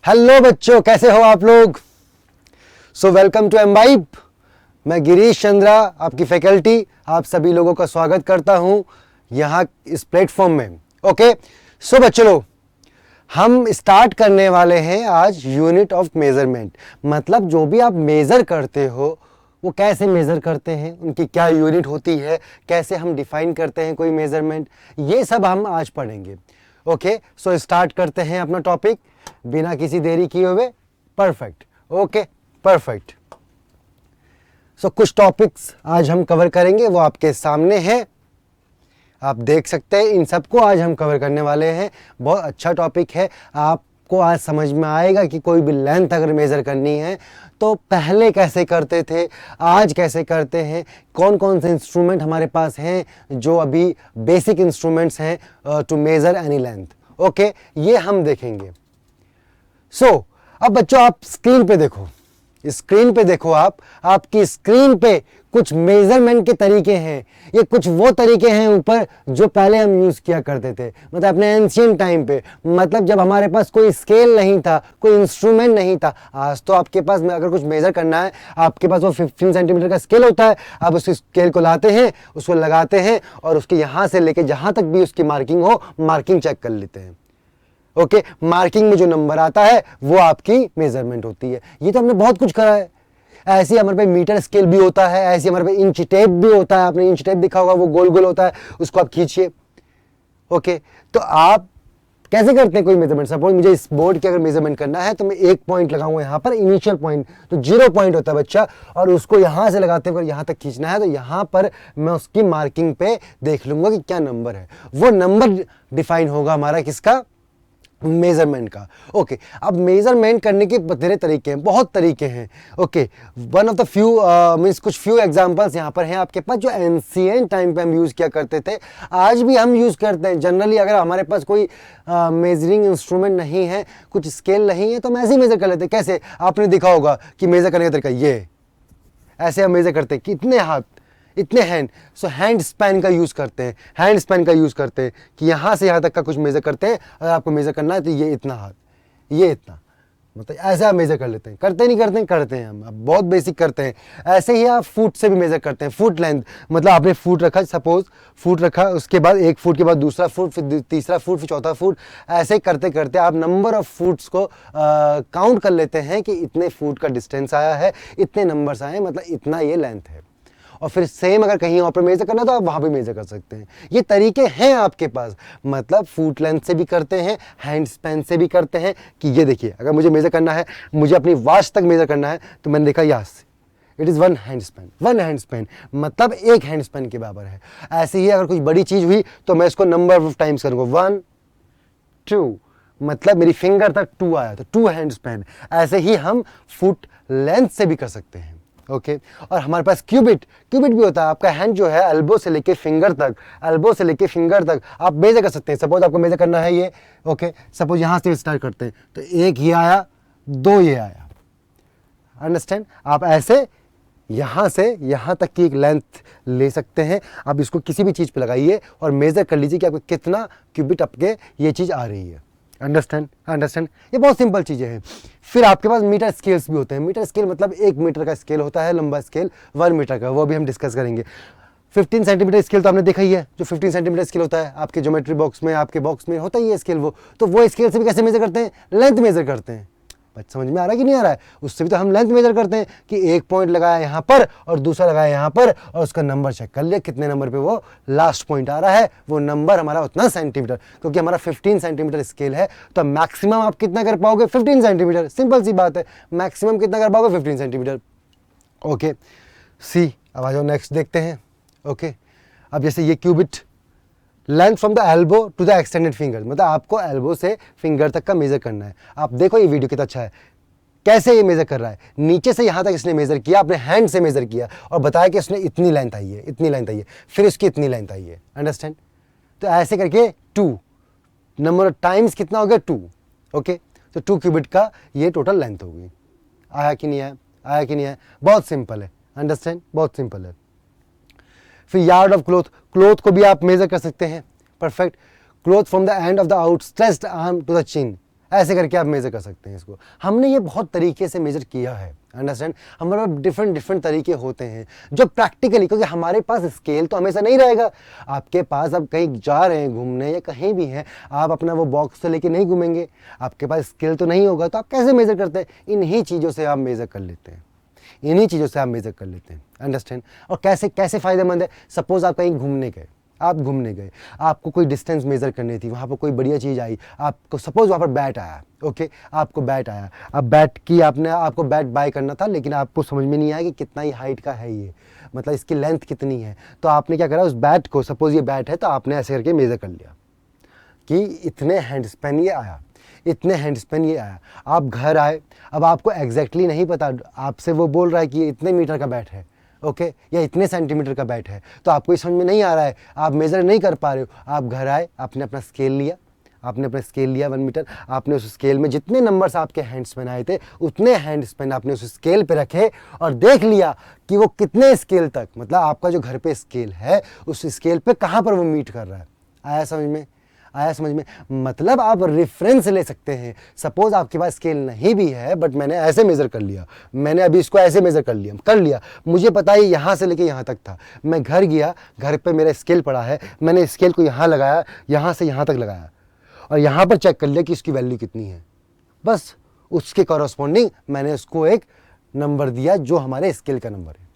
Hello बच्चों, कैसे हो आप लोग। So welcome to Embibe. मैं गिरीश चंद्रा, आपकी फैकल्टी, आप सभी लोगों का स्वागत करता हूं यहाँ इस प्लेटफॉर्म में। ओके, सो बच्चों लोग, हम स्टार्ट करने वाले हैं आज यूनिट ऑफ मेजरमेंट। मतलब जो भी आप मेजर करते हो वो कैसे मेजर करते हैं, उनकी क्या यूनिट होती है, कैसे हम डिफाइन करते हैं कोई मेजरमेंट, ये सब हम आज पढ़ेंगे। ओके, सो स्टार्ट करते हैं अपना टॉपिक बिना किसी देरी किए हुए। Perfect, okay, perfect. सो कुछ टॉपिक्स आज हम कवर करेंगे, वो आपके सामने हैं, आप देख सकते हैं। इन सबको आज हम कवर करने वाले हैं। बहुत अच्छा टॉपिक है, आपको आज समझ में आएगा कि कोई भी लेंथ अगर मेज़र करनी है तो पहले कैसे करते थे, आज कैसे करते हैं, कौन कौन से इंस्ट्रूमेंट हमारे पास हैं जो अभी बेसिक इंस्ट्रूमेंट्स हैं to measure any length. Okay, ये हम देखेंगे। सो अब बच्चों आप स्क्रीन पे देखो, स्क्रीन पे देखो, आपकी स्क्रीन पे कुछ मेजरमेंट के तरीके हैं। ये कुछ वो तरीके हैं ऊपर जो पहले हम यूज किया करते थे, मतलब अपने एंशिएंट टाइम पे, मतलब जब हमारे पास कोई स्केल नहीं था, कोई इंस्ट्रूमेंट नहीं था। आज तो आपके पास अगर कुछ मेजर करना है, आपके पास वो 15 सेंटीमीटर का स्केल होता है। आप उस स्केल को लाते हैं, उसको लगाते हैं और उसके यहाँ से लेके जहाँ तक भी उसकी मार्किंग हो, मार्किंग चेक कर लेते हैं। ओके, मार्किंग में जो नंबर आता है वो आपकी मेजरमेंट होती है। ये तो हमने बहुत कुछ करा है। ऐसे हमारे पे मीटर स्केल भी होता है, ऐसे हमारे पे इंच टेप भी होता है। आपने इंच टेप देखा होगा, वो गोल गोल होता है, उसको आप खींचिए। ओके, तो आप कैसे करते हैं कोई मेजरमेंट। सपोज मुझे इस बोर्ड की अगर मेजरमेंट करना है तो मैं एक पॉइंट लगाऊंगा यहाँ पर, इनिशियल पॉइंट, तो 0 पॉइंट होता है बच्चा, और उसको यहाँ से लगाते हुए यहाँ तक खींचना है, तो यहाँ पर मैं उसकी मार्किंग पे देख लूंगा कि क्या नंबर है। वो नंबर डिफाइन होगा हमारा किसका, मेजरमेंट का। ओके, अब मेजरमेंट करने के बतेरे तरीके हैं, बहुत तरीके हैं। Okay, one of the few means कुछ फ्यू एग्जांपल्स यहाँ पर हैं आपके पास जो एंशिएंट टाइम पे हम यूज़ किया करते थे, आज भी हम यूज़ करते हैं। जनरली अगर हमारे पास कोई मेजरिंग इंस्ट्रूमेंट नहीं है, कुछ स्केल नहीं है, तो हम ऐसे ही मेजर कर लेते हैं। कैसे, आपने देखा होगा कि मेजर करने का तरीका ये, ऐसे हम मेजर करते हैं कि इतने हाथ, इतने हैंड। सो हैंड स्पैन का यूज़ करते हैं, हैंड स्पैन का यूज़ करते हैं कि यहाँ से यहाँ तक का कुछ मेज़र करते हैं। अगर आपको मेज़र करना है तो ये इतना हाथ, ये इतना, मतलब ऐसे आप मेज़र कर लेते हैं। करते नहीं करते हैं, करते हैं हम, अब बहुत बेसिक करते हैं। ऐसे ही आप फुट से भी मेज़र करते हैं। फुट लेंथ, मतलब आपने फुट रखा, सपोज फुट रखा, उसके बाद एक फुट के बाद दूसरा फुट, फिर तीसरा फुट, फिर चौथा फुट, ऐसे करते करते आप नंबर ऑफ फुट्स को काउंट कर लेते हैं कि इतने फुट का डिस्टेंस आया है, इतने नंबर्स आए, मतलब इतना ये लेंथ है। और फिर सेम अगर कहीं और पर मेजर करना तो आप वहाँ पे मेजर कर सकते हैं। ये तरीके हैं आपके पास, मतलब फुट लेंथ से भी करते हैं, हैंड स्पैन से भी करते हैं कि ये देखिए, अगर मुझे मेजर करना है, मुझे अपनी वॉच तक मेजर करना है, तो मैंने देखा यहाँ से it is 1 hand span, 1 hand span, मतलब 1 हैंड स्पैन के बराबर है। ऐसे ही अगर कुछ बड़ी चीज़ हुई तो मैं इसको नंबर ऑफ टाइम्स करूँगा, 1 2, मतलब मेरी फिंगर तक 2 आया तो 2 हैंड स्पैन। ऐसे ही हम फुट लेंथ से भी कर सकते हैं। ओके, और हमारे पास क्यूबिट भी होता है। आपका हैंड जो है एल्बो से लेके फिंगर तक, एल्बो से लेके फिंगर तक आप मेजर कर सकते हैं। सपोज आपको मेजर करना है ये, ओके, सपोज यहाँ से स्टार्ट करते हैं तो 1 ये आया, 2 ये आया, अंडरस्टैंड। आप ऐसे यहाँ से यहाँ तक की एक लेंथ ले सकते हैं। आप इसको किसी भी चीज़ पे लगाइए और मेजर कर लीजिए कि आपको कितना क्यूबिट आपके ये चीज़ आ रही है। अंडरस्टैंड, ये बहुत सिंपल चीज़ें हैं। फिर आपके पास मीटर स्केल्स भी होते हैं। मीटर स्केल मतलब 1 मीटर का स्केल होता है, लंबा स्केल 1 मीटर का, वो भी हम डिस्कस करेंगे। 15 सेंटीमीटर स्केल तो आपने देखा ही है, जो 15 सेंटीमीटर स्केल होता है आपके ज्योमेट्री बॉक्स में, आपके बॉक्स में होता ही है स्केल। वो स्केल से भी कैसे मेजर करते हैं, लेंथ मेजर करते हैं। बच्चा समझ में आ रहा है कि नहीं आ रहा है, उससे भी तो हम लेंथ मेजर करते हैं कि एक पॉइंट लगाया यहाँ पर और दूसरा लगाया यहाँ पर, और उसका नंबर चेक कर लिया कितने नंबर पे वो लास्ट पॉइंट आ रहा है, वो नंबर हमारा उतना सेंटीमीटर। क्योंकि हमारा 15 सेंटीमीटर स्केल है तो मैक्सिमम आप कितना कर पाओगे, 15 सेंटीमीटर। सिंपल सी बात है, मैक्सिमम कितना कर पाओगे, 15 सेंटीमीटर। ओके, सी, अब आ जाओ नेक्स्ट देखते हैं। ओके, अब जैसे ये cubit, length from the elbow to the extended finger, मतलब आपको एल्बो से फिंगर तक का मेजर करना है। आप देखो ये वीडियो कितना अच्छा है, कैसे ये मेजर कर रहा है। नीचे से यहाँ तक इसने मेजर किया, अपने हैंड से मेजर किया और बताया कि इसने इतनी लेंथ आई है, इतनी लेंथ आई है, फिर इसकी इतनी लेंथ आई है। अंडरस्टैंड। तो ऐसे करके 2 नंबर ऑफ टाइम्स कितना हो गया, 2। ओके, तो 2 क्यूबिट का ये टोटल लेंथ होगी। आया कि नहीं आया, आया कि नहीं आया, बहुत सिंपल है। अंडरस्टैंड, बहुत सिंपल है। फिर यार्ड ऑफ क्लोथ, क्लोथ को भी आप मेजर कर सकते हैं। Perfect, cloth from the end of the outstretched arm to the chin, ऐसे करके आप मेज़र कर सकते हैं इसको। हमने ये बहुत तरीके से मेज़र किया है, अंडरस्टैंड। हमारे पास डिफरेंट तरीके होते हैं जो प्रैक्टिकली, क्योंकि हमारे पास स्केल तो हमेशा नहीं रहेगा। आपके पास अब कहीं जा रहे हैं घूमने या कहीं भी हैं, आप अपना वो बॉक्स तो लेके नहीं घूमेंगे, आपके पास स्केल तो नहीं होगा, तो आप कैसे मेज़र करते हैं? इन्हीं चीज़ों से आप मेज़र कर लेते हैं, इन्हीं चीज़ों से आप मेज़र कर लेते हैं, अंडरस्टैंड। और कैसे कैसे फ़ायदेमंद है? सपोज़ आप कहीं घूमने गए, आप घूमने गए, आपको कोई डिस्टेंस मेज़र करनी थी, वहाँ पर कोई बढ़िया चीज़ आई, आपको सपोज़ वहाँ पर बैट आया, ओके, आपको बैट आया, अब बैट की आपको बैट बाय करना था, लेकिन आपको समझ में नहीं आया कि कितना ही हाइट का है ये, मतलब इसकी लेंथ कितनी है। तो आपने क्या करा, उस बैट को, सपोज़ ये बैट है, तो आपने ऐसे करके मेज़र कर लिया कि इतने हैंड स्पेन ये आया, इतने हैंड स्पेन ये आया। आप घर आए, अब आपको एग्जैक्टली नहीं पता, आपसे वो बोल रहा है कि इतने मीटर का बैट है, ओके, या इतने सेंटीमीटर का बैट है, तो आपको समझ में नहीं आ रहा है, आप मेज़र नहीं कर पा रहे हो। आप घर आए, आपने अपना स्केल लिया, आपने अपना स्केल लिया 1 मीटर, आपने उस स्केल में जितने नंबर्स आपके हैंड स्पेन आए थे, उतने हैंड स्पेन आपने उस स्केल पे रखे और देख लिया कि वो कितने स्केल तक, मतलब आपका जो घर पे स्केल है उस स्केल पे कहाँ पर वो मीट कर रहा है। आया समझ में? आया समझ में? मतलब आप रेफरेंस ले सकते हैं। सपोज आपके पास स्केल नहीं भी है, बट मैंने ऐसे मेज़र कर लिया, मैंने अभी इसको ऐसे मेज़र कर लिया, मुझे पता है यहाँ से लेके यहाँ तक था। मैं घर गया, घर पे मेरा स्केल पड़ा है, मैंने स्केल को यहाँ लगाया, यहाँ से यहाँ तक लगाया और यहाँ पर चेक कर लिया कि इसकी वैल्यू कितनी है। बस उसके कॉरस्पॉन्डिंग मैंने उसको एक नंबर दिया जो हमारे स्केल का नंबर है,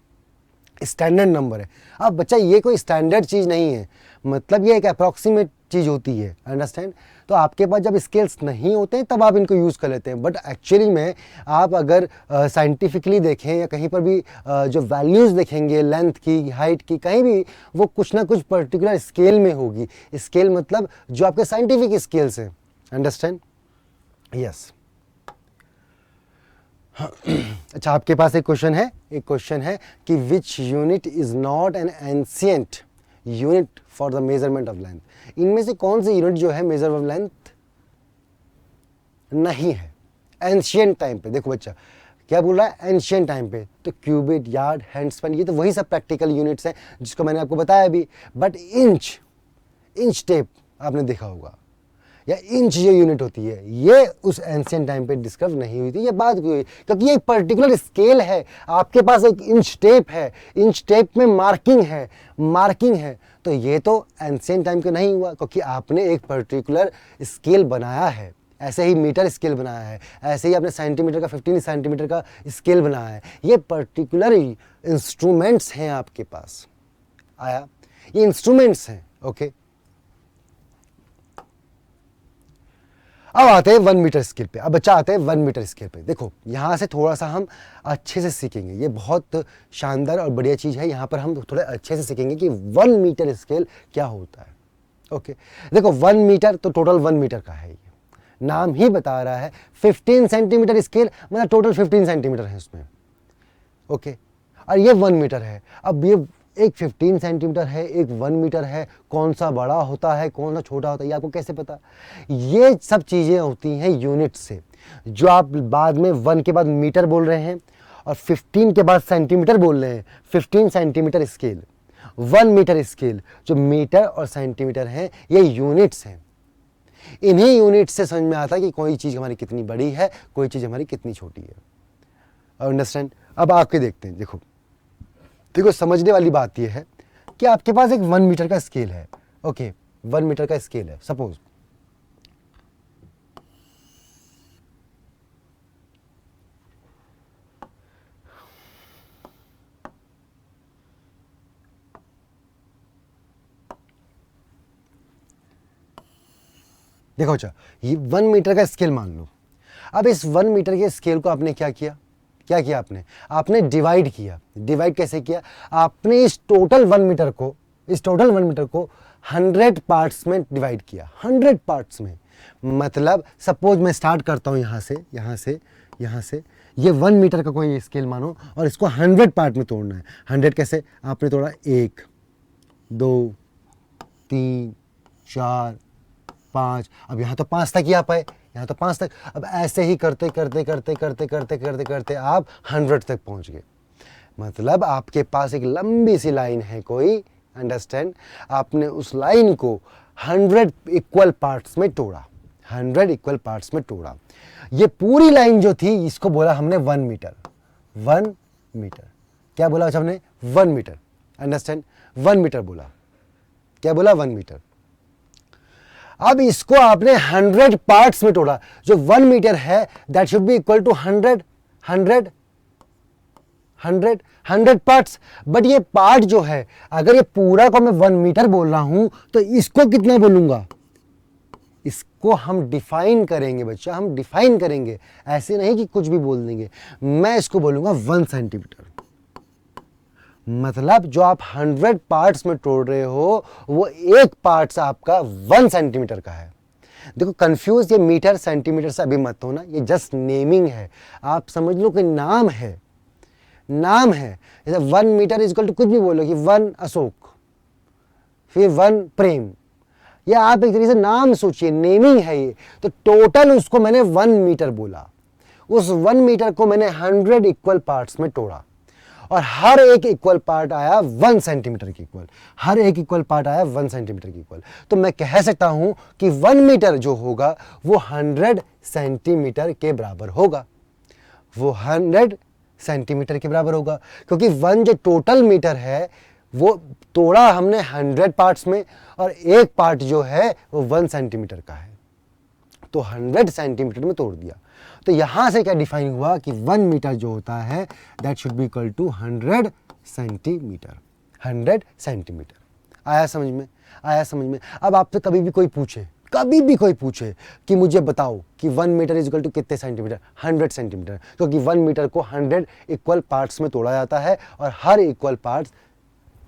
स्टैंडर्ड नंबर है। अब बच्चा ये कोई स्टैंडर्ड चीज़ नहीं है, मतलब ये एक अप्रॉक्सीमेट चीज़ होती है, अंडरस्टैंड। तो आपके पास जब स्केल्स नहीं होते हैं तब आप इनको यूज़ कर लेते हैं, बट एक्चुअली में आप अगर साइंटिफिकली देखें या कहीं पर भी जो वैल्यूज़ देखेंगे लेंथ की, हाइट की, कहीं भी वो कुछ ना कुछ पर्टिकुलर स्केल में होगी। स्केल मतलब जो आपके साइंटिफिक स्केल्स हैं, अंडरस्टैंड? यस। अच्छा, आपके पास एक क्वेश्चन है कि which unit is not an ancient unit for the measurement of length. इनमें से कौन सी यूनिट जो है मेजर ऑफ लेंथ नहीं है एंशिएंट टाइम पे? देखो बच्चा क्या बोल रहा है, एंशिएंट टाइम पे, तो क्यूबिट, यार्ड, हैंडस्पैन, ये तो वही सब प्रैक्टिकल यूनिट्स हैं जिसको मैंने आपको बताया अभी। बट इंच टेप आपने देखा होगा, या इंच जो यूनिट होती है, ये उस एंशिएंट टाइम पे डिस्कवर नहीं हुई थी, ये बात हुई, क्योंकि ये एक पर्टिकुलर स्केल है। आपके पास एक इंच टेप है, इंच टेप में मार्किंग है, तो ये तो एंशिएंट टाइम का नहीं हुआ, क्योंकि आपने एक पर्टिकुलर स्केल बनाया है। ऐसे ही मीटर स्केल बनाया है, ऐसे ही आपने सेंटीमीटर का 15 सेंटीमीटर का स्केल बनाया है। ये पर्टिकुलर इंस्ट्रूमेंट्स हैं आपके पास। आया? ये इंस्ट्रूमेंट्स हैं, ओके। अब आते हैं 1 मीटर स्केल पे। अब बच्चा आते हैं 1 मीटर स्केल पे। देखो यहाँ से थोड़ा सा हम अच्छे से सीखेंगे, ये बहुत शानदार और बढ़िया चीज़ है। यहाँ पर हम थोड़े अच्छे से सीखेंगे कि 1 मीटर स्केल क्या होता है, ओके। देखो 1 मीटर तो टोटल 1 मीटर का है, ये नाम ही बता रहा है। 15 सेंटीमीटर स्केल मतलब टोटल 15 सेंटीमीटर है उसमें, ओके। और ये 1 मीटर है। अब ये एक 15 सेंटीमीटर है, एक 1 मीटर है, कौन सा बड़ा होता है कौन सा छोटा होता है ये आपको कैसे पता? ये सब चीज़ें होती हैं यूनिट से, जो आप बाद में 1 के बाद मीटर बोल रहे हैं और 15 के बाद सेंटीमीटर बोल रहे हैं। 15 सेंटीमीटर स्केल, 1 मीटर स्केल, जो मीटर और सेंटीमीटर हैं ये यूनिट्स हैं। इन्हीं यूनिट से समझ में आता है कि कोई चीज़ हमारी कितनी बड़ी है, कोई चीज़ हमारी कितनी छोटी है। अंडरस्टैंड? अब आपके देखते हैं, देखो समझने वाली बात यह है कि आपके पास एक 1 मीटर का स्केल है, ओके। 1 मीटर का स्केल है सपोज, देखो अच्छा, ये 1 मीटर का स्केल मान लो। अब इस 1 मीटर के स्केल को आपने क्या किया आपने डिवाइड किया। डिवाइड कैसे किया? आपने इस टोटल 1 मीटर को 100 पार्ट्स में डिवाइड किया, 100 पार्ट्स में। मतलब सपोज मैं स्टार्ट करता हूँ यहाँ से, ये 1 मीटर का कोई स्केल मानो और इसको 100 पार्ट में तोड़ना है। 100 कैसे? आपने तोड़ा 1 2 3 4 5, अब यहाँ तो 5 तक ही आ पाए, यहाँ तो 5 तक। अब ऐसे ही करते करते आप 100 तक पहुँच गए। मतलब आपके पास एक लंबी सी लाइन है कोई, अंडरस्टैंड? आपने उस लाइन को 100 इक्वल पार्ट्स में तोड़ा, 100 इक्वल पार्ट्स में तोड़ा। ये पूरी लाइन जो थी इसको बोला हमने 1 मीटर। 1 मीटर क्या बोला हमने? 1 मीटर। अंडरस्टैंड? 1 मीटर बोला। क्या बोला? 1 मीटर। अब इसको आपने 100 पार्ट्स में तोड़ा। जो 1 मीटर है that should be equal to 100 parts. But ये पार्ट जो है, अगर ये पूरा को मैं 1 मीटर बोल रहा हूं तो इसको कितना बोलूंगा? इसको हम डिफाइन करेंगे बच्चा, हम डिफाइन करेंगे, ऐसे नहीं कि कुछ भी बोल देंगे। मैं इसको बोलूंगा 1 सेंटीमीटर। मतलब जो आप 100 पार्ट्स में तोड़ रहे हो वो एक पार्ट्स आपका 1 सेंटीमीटर का है। देखो कंफ्यूज ये मीटर सेंटीमीटर से अभी मत होना, ये जस्ट नेमिंग है। आप समझ लो कि नाम है, नाम है। जैसे 1 मीटर इज इक्वल टू कुछ भी बोलो कि 1 अशोक, फिर 1 प्रेम, या आप एक तरीके से नाम सोचिए, नेमिंग है ये। तो टोटल उसको मैंने 1 मीटर बोला। उस 1 मीटर को मैंने 100 इक्वल पार्ट्स में तोड़ा और हर एक इक्वल पार्ट आया 1 सेंटीमीटर की इक्वल। हर एक इक्वल पार्ट आया 1 सेंटीमीटर की इक्वल। तो मैं कह सकता हूं कि 1 मीटर जो होगा वो 100 सेंटीमीटर के बराबर होगा। वो 100 सेंटीमीटर के बराबर होगा, क्योंकि 1 जो टोटल मीटर है वो तोड़ा हमने 100 पार्ट्स में और एक पार्ट जो है वो 1 सेंटीमीटर का है, तो 100 सेंटीमीटर में तोड़ दिया। तो यहां से क्या डिफाइन हुआ कि 1 मीटर जो होता है that should be equal to 100 centimetre. 100 centimetre. आया समझ में? आया समझ में? अब आपसे कभी भी कोई पूछे कि मुझे बताओ कि 1 मीटर इज इक्वल टू कितने सेंटीमीटर? 100 सेंटीमीटर, क्योंकि 1 मीटर को 100 इक्वल पार्ट्स में तोड़ा जाता है और हर इक्वल पार्ट्स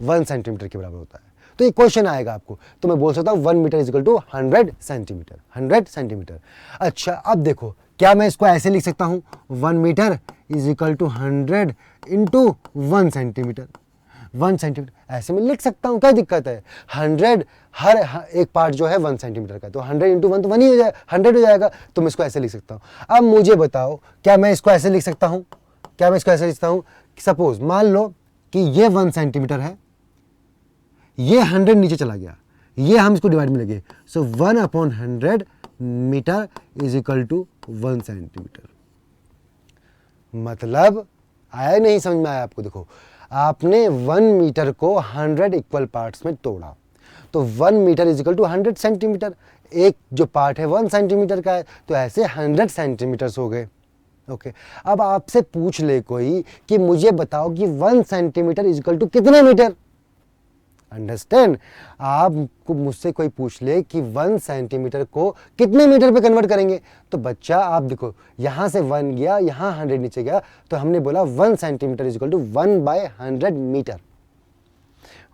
1 सेंटीमीटर के बराबर होता है। तो ये क्वेश्चन आएगा आपको, तो मैं बोल सकता हूँ 1 metre is equal to 100 centimetre. 100 centimetre. अच्छा अब देखो, क्या मैं इसको ऐसे लिख सकता हूँ? 1 metre is equal to 100 into 1 centimetre. 1 centimetre ऐसे में लिख सकता हूँ, क्या दिक्कत है? 100 हर एक पार्ट जो है 1 सेंटीमीटर का, तो 100 इंटू 1 तो 1 ही हो जाएगा, 100 हो जाएगा। तो मैं इसको ऐसे लिख सकता हूँ। अब मुझे बताओ, क्या मैं इसको ऐसे लिख सकता हूँ? क्या मैं इसको ऐसे लिख सकता हूँ? सपोज मान लो कि ये 1 सेंटीमीटर है, ये 100 नीचे चला गया, ये हम इसको डिवाइड में लगे, so 1/100 metre is equal to 1 centimetre. मतलब आया नहीं समझ में? आया आपको? देखो आपने 1 मीटर को 100 इक्वल पार्ट्स में तोड़ा, तो 1 metre is equal to 100 centimetre. एक जो पार्ट है 1 सेंटीमीटर का है, तो ऐसे 100 सेंटीमीटर्स हो गए। ओके अब आपसे पूछ ले कोई कि मुझे बताओ कि 1 सेंटीमीटर इज इक्वल टू कितने मीटर? अंडरस्टैंड? आपको मुझसे कोई पूछ ले कि 1 सेंटीमीटर को कितने मीटर पे कन्वर्ट करेंगे, तो बच्चा आप देखो यहां से 1 गया, यहां 100 नीचे गया, तो हमने बोला 1 centimetre is equal to 1/100 metre.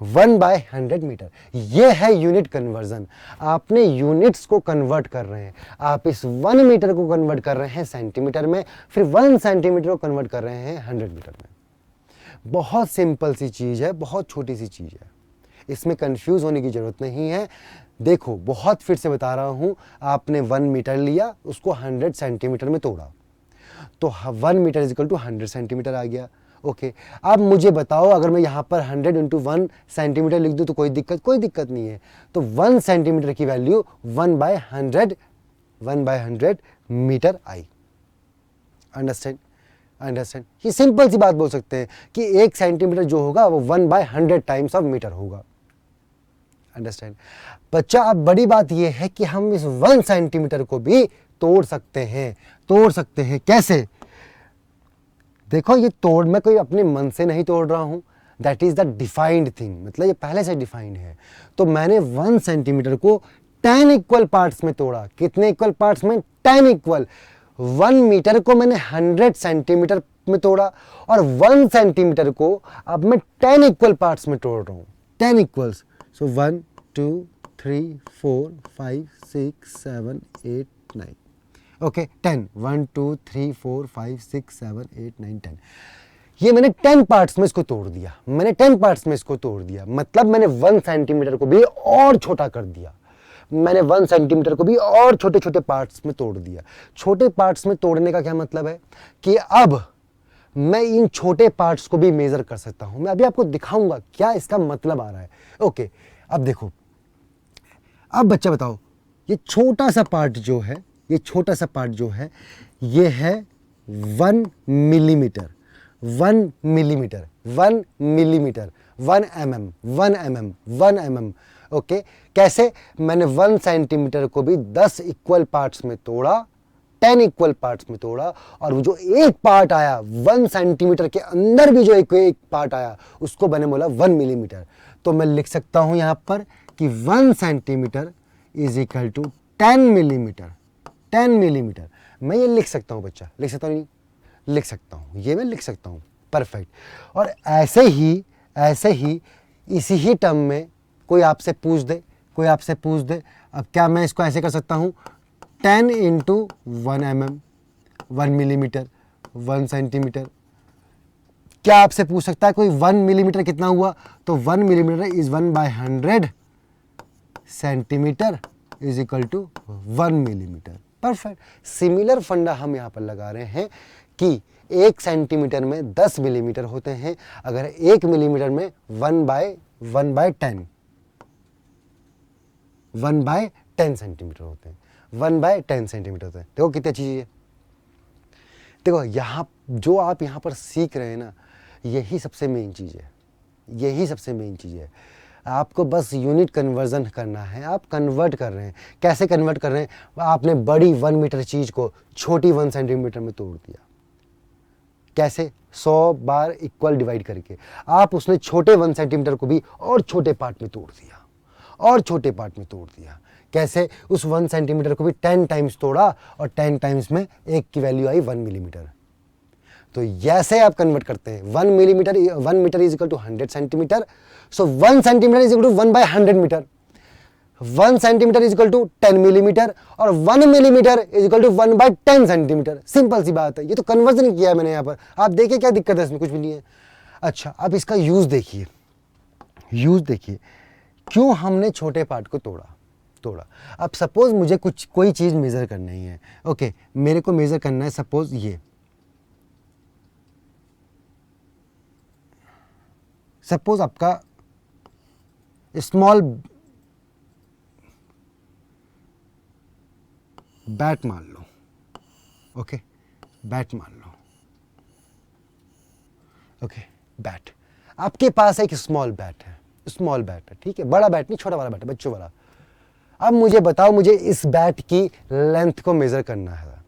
1/100 metre, ये है यूनिट कन्वर्जन। आपने यूनिट्स को कन्वर्ट कर रहे हैं, आप इस 1 मीटर को कन्वर्ट कर रहे हैं सेंटीमीटर में, फिर 1 सेंटीमीटर को कन्वर्ट कर रहे हैं 100 मीटर में। बहुत सिंपल सी चीज है, बहुत छोटी सी चीज है, इसमें कंफ्यूज होने की जरूरत नहीं है। देखो बहुत फिर से बता रहा हूं, आपने 1 मीटर लिया, उसको 100 सेंटीमीटर में तोड़ा, तो 1 metre is equal to 100 centimetre आ गया। ओके अब मुझे बताओ, अगर मैं यहाँ पर 100 इंटू 1 सेंटीमीटर लिख दूँ तो कोई दिक्कत नहीं है। तो 1 सेंटीमीटर की वैल्यू 1/100 मीटर आई। अंडरस्टैंड? ये सिंपल सी बात बोल सकते हैं कि 1 सेंटीमीटर जो होगा वो 1/100 टाइम्स ऑफ मीटर होगा। अंडरस्टैंड? बच्चा अब बड़ी बात यह है कि हम इस 1 सेंटीमीटर को भी तोड़ सकते हैं। कैसे? देखो ये तोड़ मैं कोई अपने मन से नहीं तोड़ रहा हूं, that is the defined thing, मतलब ये पहले से डिफाइंड है। तो मैंने 1 सेंटीमीटर को 10 इक्वल पार्ट्स में तोड़ा। कितने इक्वल पार्ट्स में? 10 इक्वल। 1 मीटर को मैंने 100 सेंटीमीटर में तोड़ा और 1 सेंटीमीटर को अब मैं 10 इक्वल पार्ट्स में तोड़ रहा हूं। 10 इक्वल्स, सो 1 2 3 4 5 6 7 8 9। ओके 10 1 2 3 4 5 6 7 8 9 10। ये मैंने 10 पार्ट्स में इसको तोड़ दिया। मतलब मैंने 1 सेंटीमीटर को भी और छोटा कर दिया। मैंने 1 सेंटीमीटर को भी और छोटे छोटे पार्ट्स में तोड़ दिया। छोटे पार्ट्स में तोड़ने का क्या मतलब है कि अब मैं इन छोटे पार्ट्स को भी मेजर कर सकता हूं। मैं अभी आपको दिखाऊंगा क्या इसका मतलब आ रहा है। ओके अब देखो, अब बच्चा बताओ ये छोटा सा पार्ट जो है, ये छोटा सा पार्ट जो है, ये है 1 millimetre, 1 millimetre, 1 millimetre, 1 mm, 1 mm, 1 mm। Okay, कैसे? मैंने 1 सेंटीमीटर को भी 10 इक्वल पार्ट्स में तोड़ा, 10 इक्वल पार्ट्स में तोड़ा, और वो जो एक पार्ट आया 1 सेंटीमीटर के अंदर भी जो एक पार्ट आया उसको मैंने बोला 1 मिलीमीटर। तो मैं लिख सकता हूं यहां पर कि 1 centimetre is equal to 10 millimetre, 10 millimetre. मैं ये लिख सकता हूं बच्चा, लिख सकता हूं नहीं? लिख सकता हूं, ये मैं लिख सकता हूं। परफेक्ट। और ऐसे ही इसी ही टर्म में कोई आपसे पूछ दे, कोई आपसे पूछ दे, अब क्या मैं इसको ऐसे कर सकता हूं? 10 इंटू 1 mm, 1 मिलीमीटर, 1 सेंटीमीटर। क्या आपसे पूछ सकता है कोई 1 मिलीमीटर कितना हुआ? तो 1 millimetre is 1/100 centimetre is equal to 1 millimetre. Perfect. Similar फंडा हम यहाँ पर लगा रहे हैं कि 1 सेंटीमीटर में 10 मिलीमीटर होते हैं, अगर 1 मिलीमीटर में 1/10 सेंटीमीटर होते हैं, 1/10 सेंटीमीटर होते हैं। देखो कितनी अच्छी चीज़ है। देखो यहाँ जो आप यहाँ पर सीख रहे हैं ना, यही सबसे मेन चीज़ है, यही सबसे मेन चीज़ है। आपको बस यूनिट कन्वर्जन करना है, आप कन्वर्ट कर रहे हैं। कैसे कन्वर्ट कर रहे हैं? आपने बड़ी 1 मीटर चीज़ को छोटी 1 सेंटीमीटर में तोड़ दिया। कैसे? 100 बार इक्वल डिवाइड करके आप उसने छोटे 1 सेंटीमीटर को भी और छोटे पार्ट में तोड़ दिया, और छोटे पार्ट में तोड़ दिया। कैसे? उस 1 सेंटीमीटर को भी 10 टाइम्स तोड़ा, और 10 टाइम्स में एक की वैल्यू आई 1 मिलीमीटर। तो जैसे आप कन्वर्ट करते हैं, 1 metre is equal to 100 centimetre, so 1 centimetre is equal to 1/100 metre, 1 centimetre is equal to 10 millimetre, और 1 millimetre is equal to 1/10 centimetre. Simple सी बात है, ये तो कन्वर्जन किया है मैंने यहाँ पर। आप देखिए क्या दिक्कत है इसमें? कुछ भी नहीं है। अच्छा, अब इसका यूज देखिए, यूज देखिए क्यों हमने छोटे पार्ट को तोड़ा। अब सपोज मुझे कोई चीज मेजर करनी है। ओके, मेरे को मेजर करना है सपोज ये, सपोज आपका स्मॉल बैट मान लो। ओके, बैट मान लो। ओके, बैट, आपके पास एक स्मॉल बैट है, स्मॉल बैट है, ठीक है, बड़ा बैट नहीं, छोटा वाला बैट है, बच्चों वाला। अब मुझे बताओ, मुझे इस बैट की लेंथ को मेजर करना है,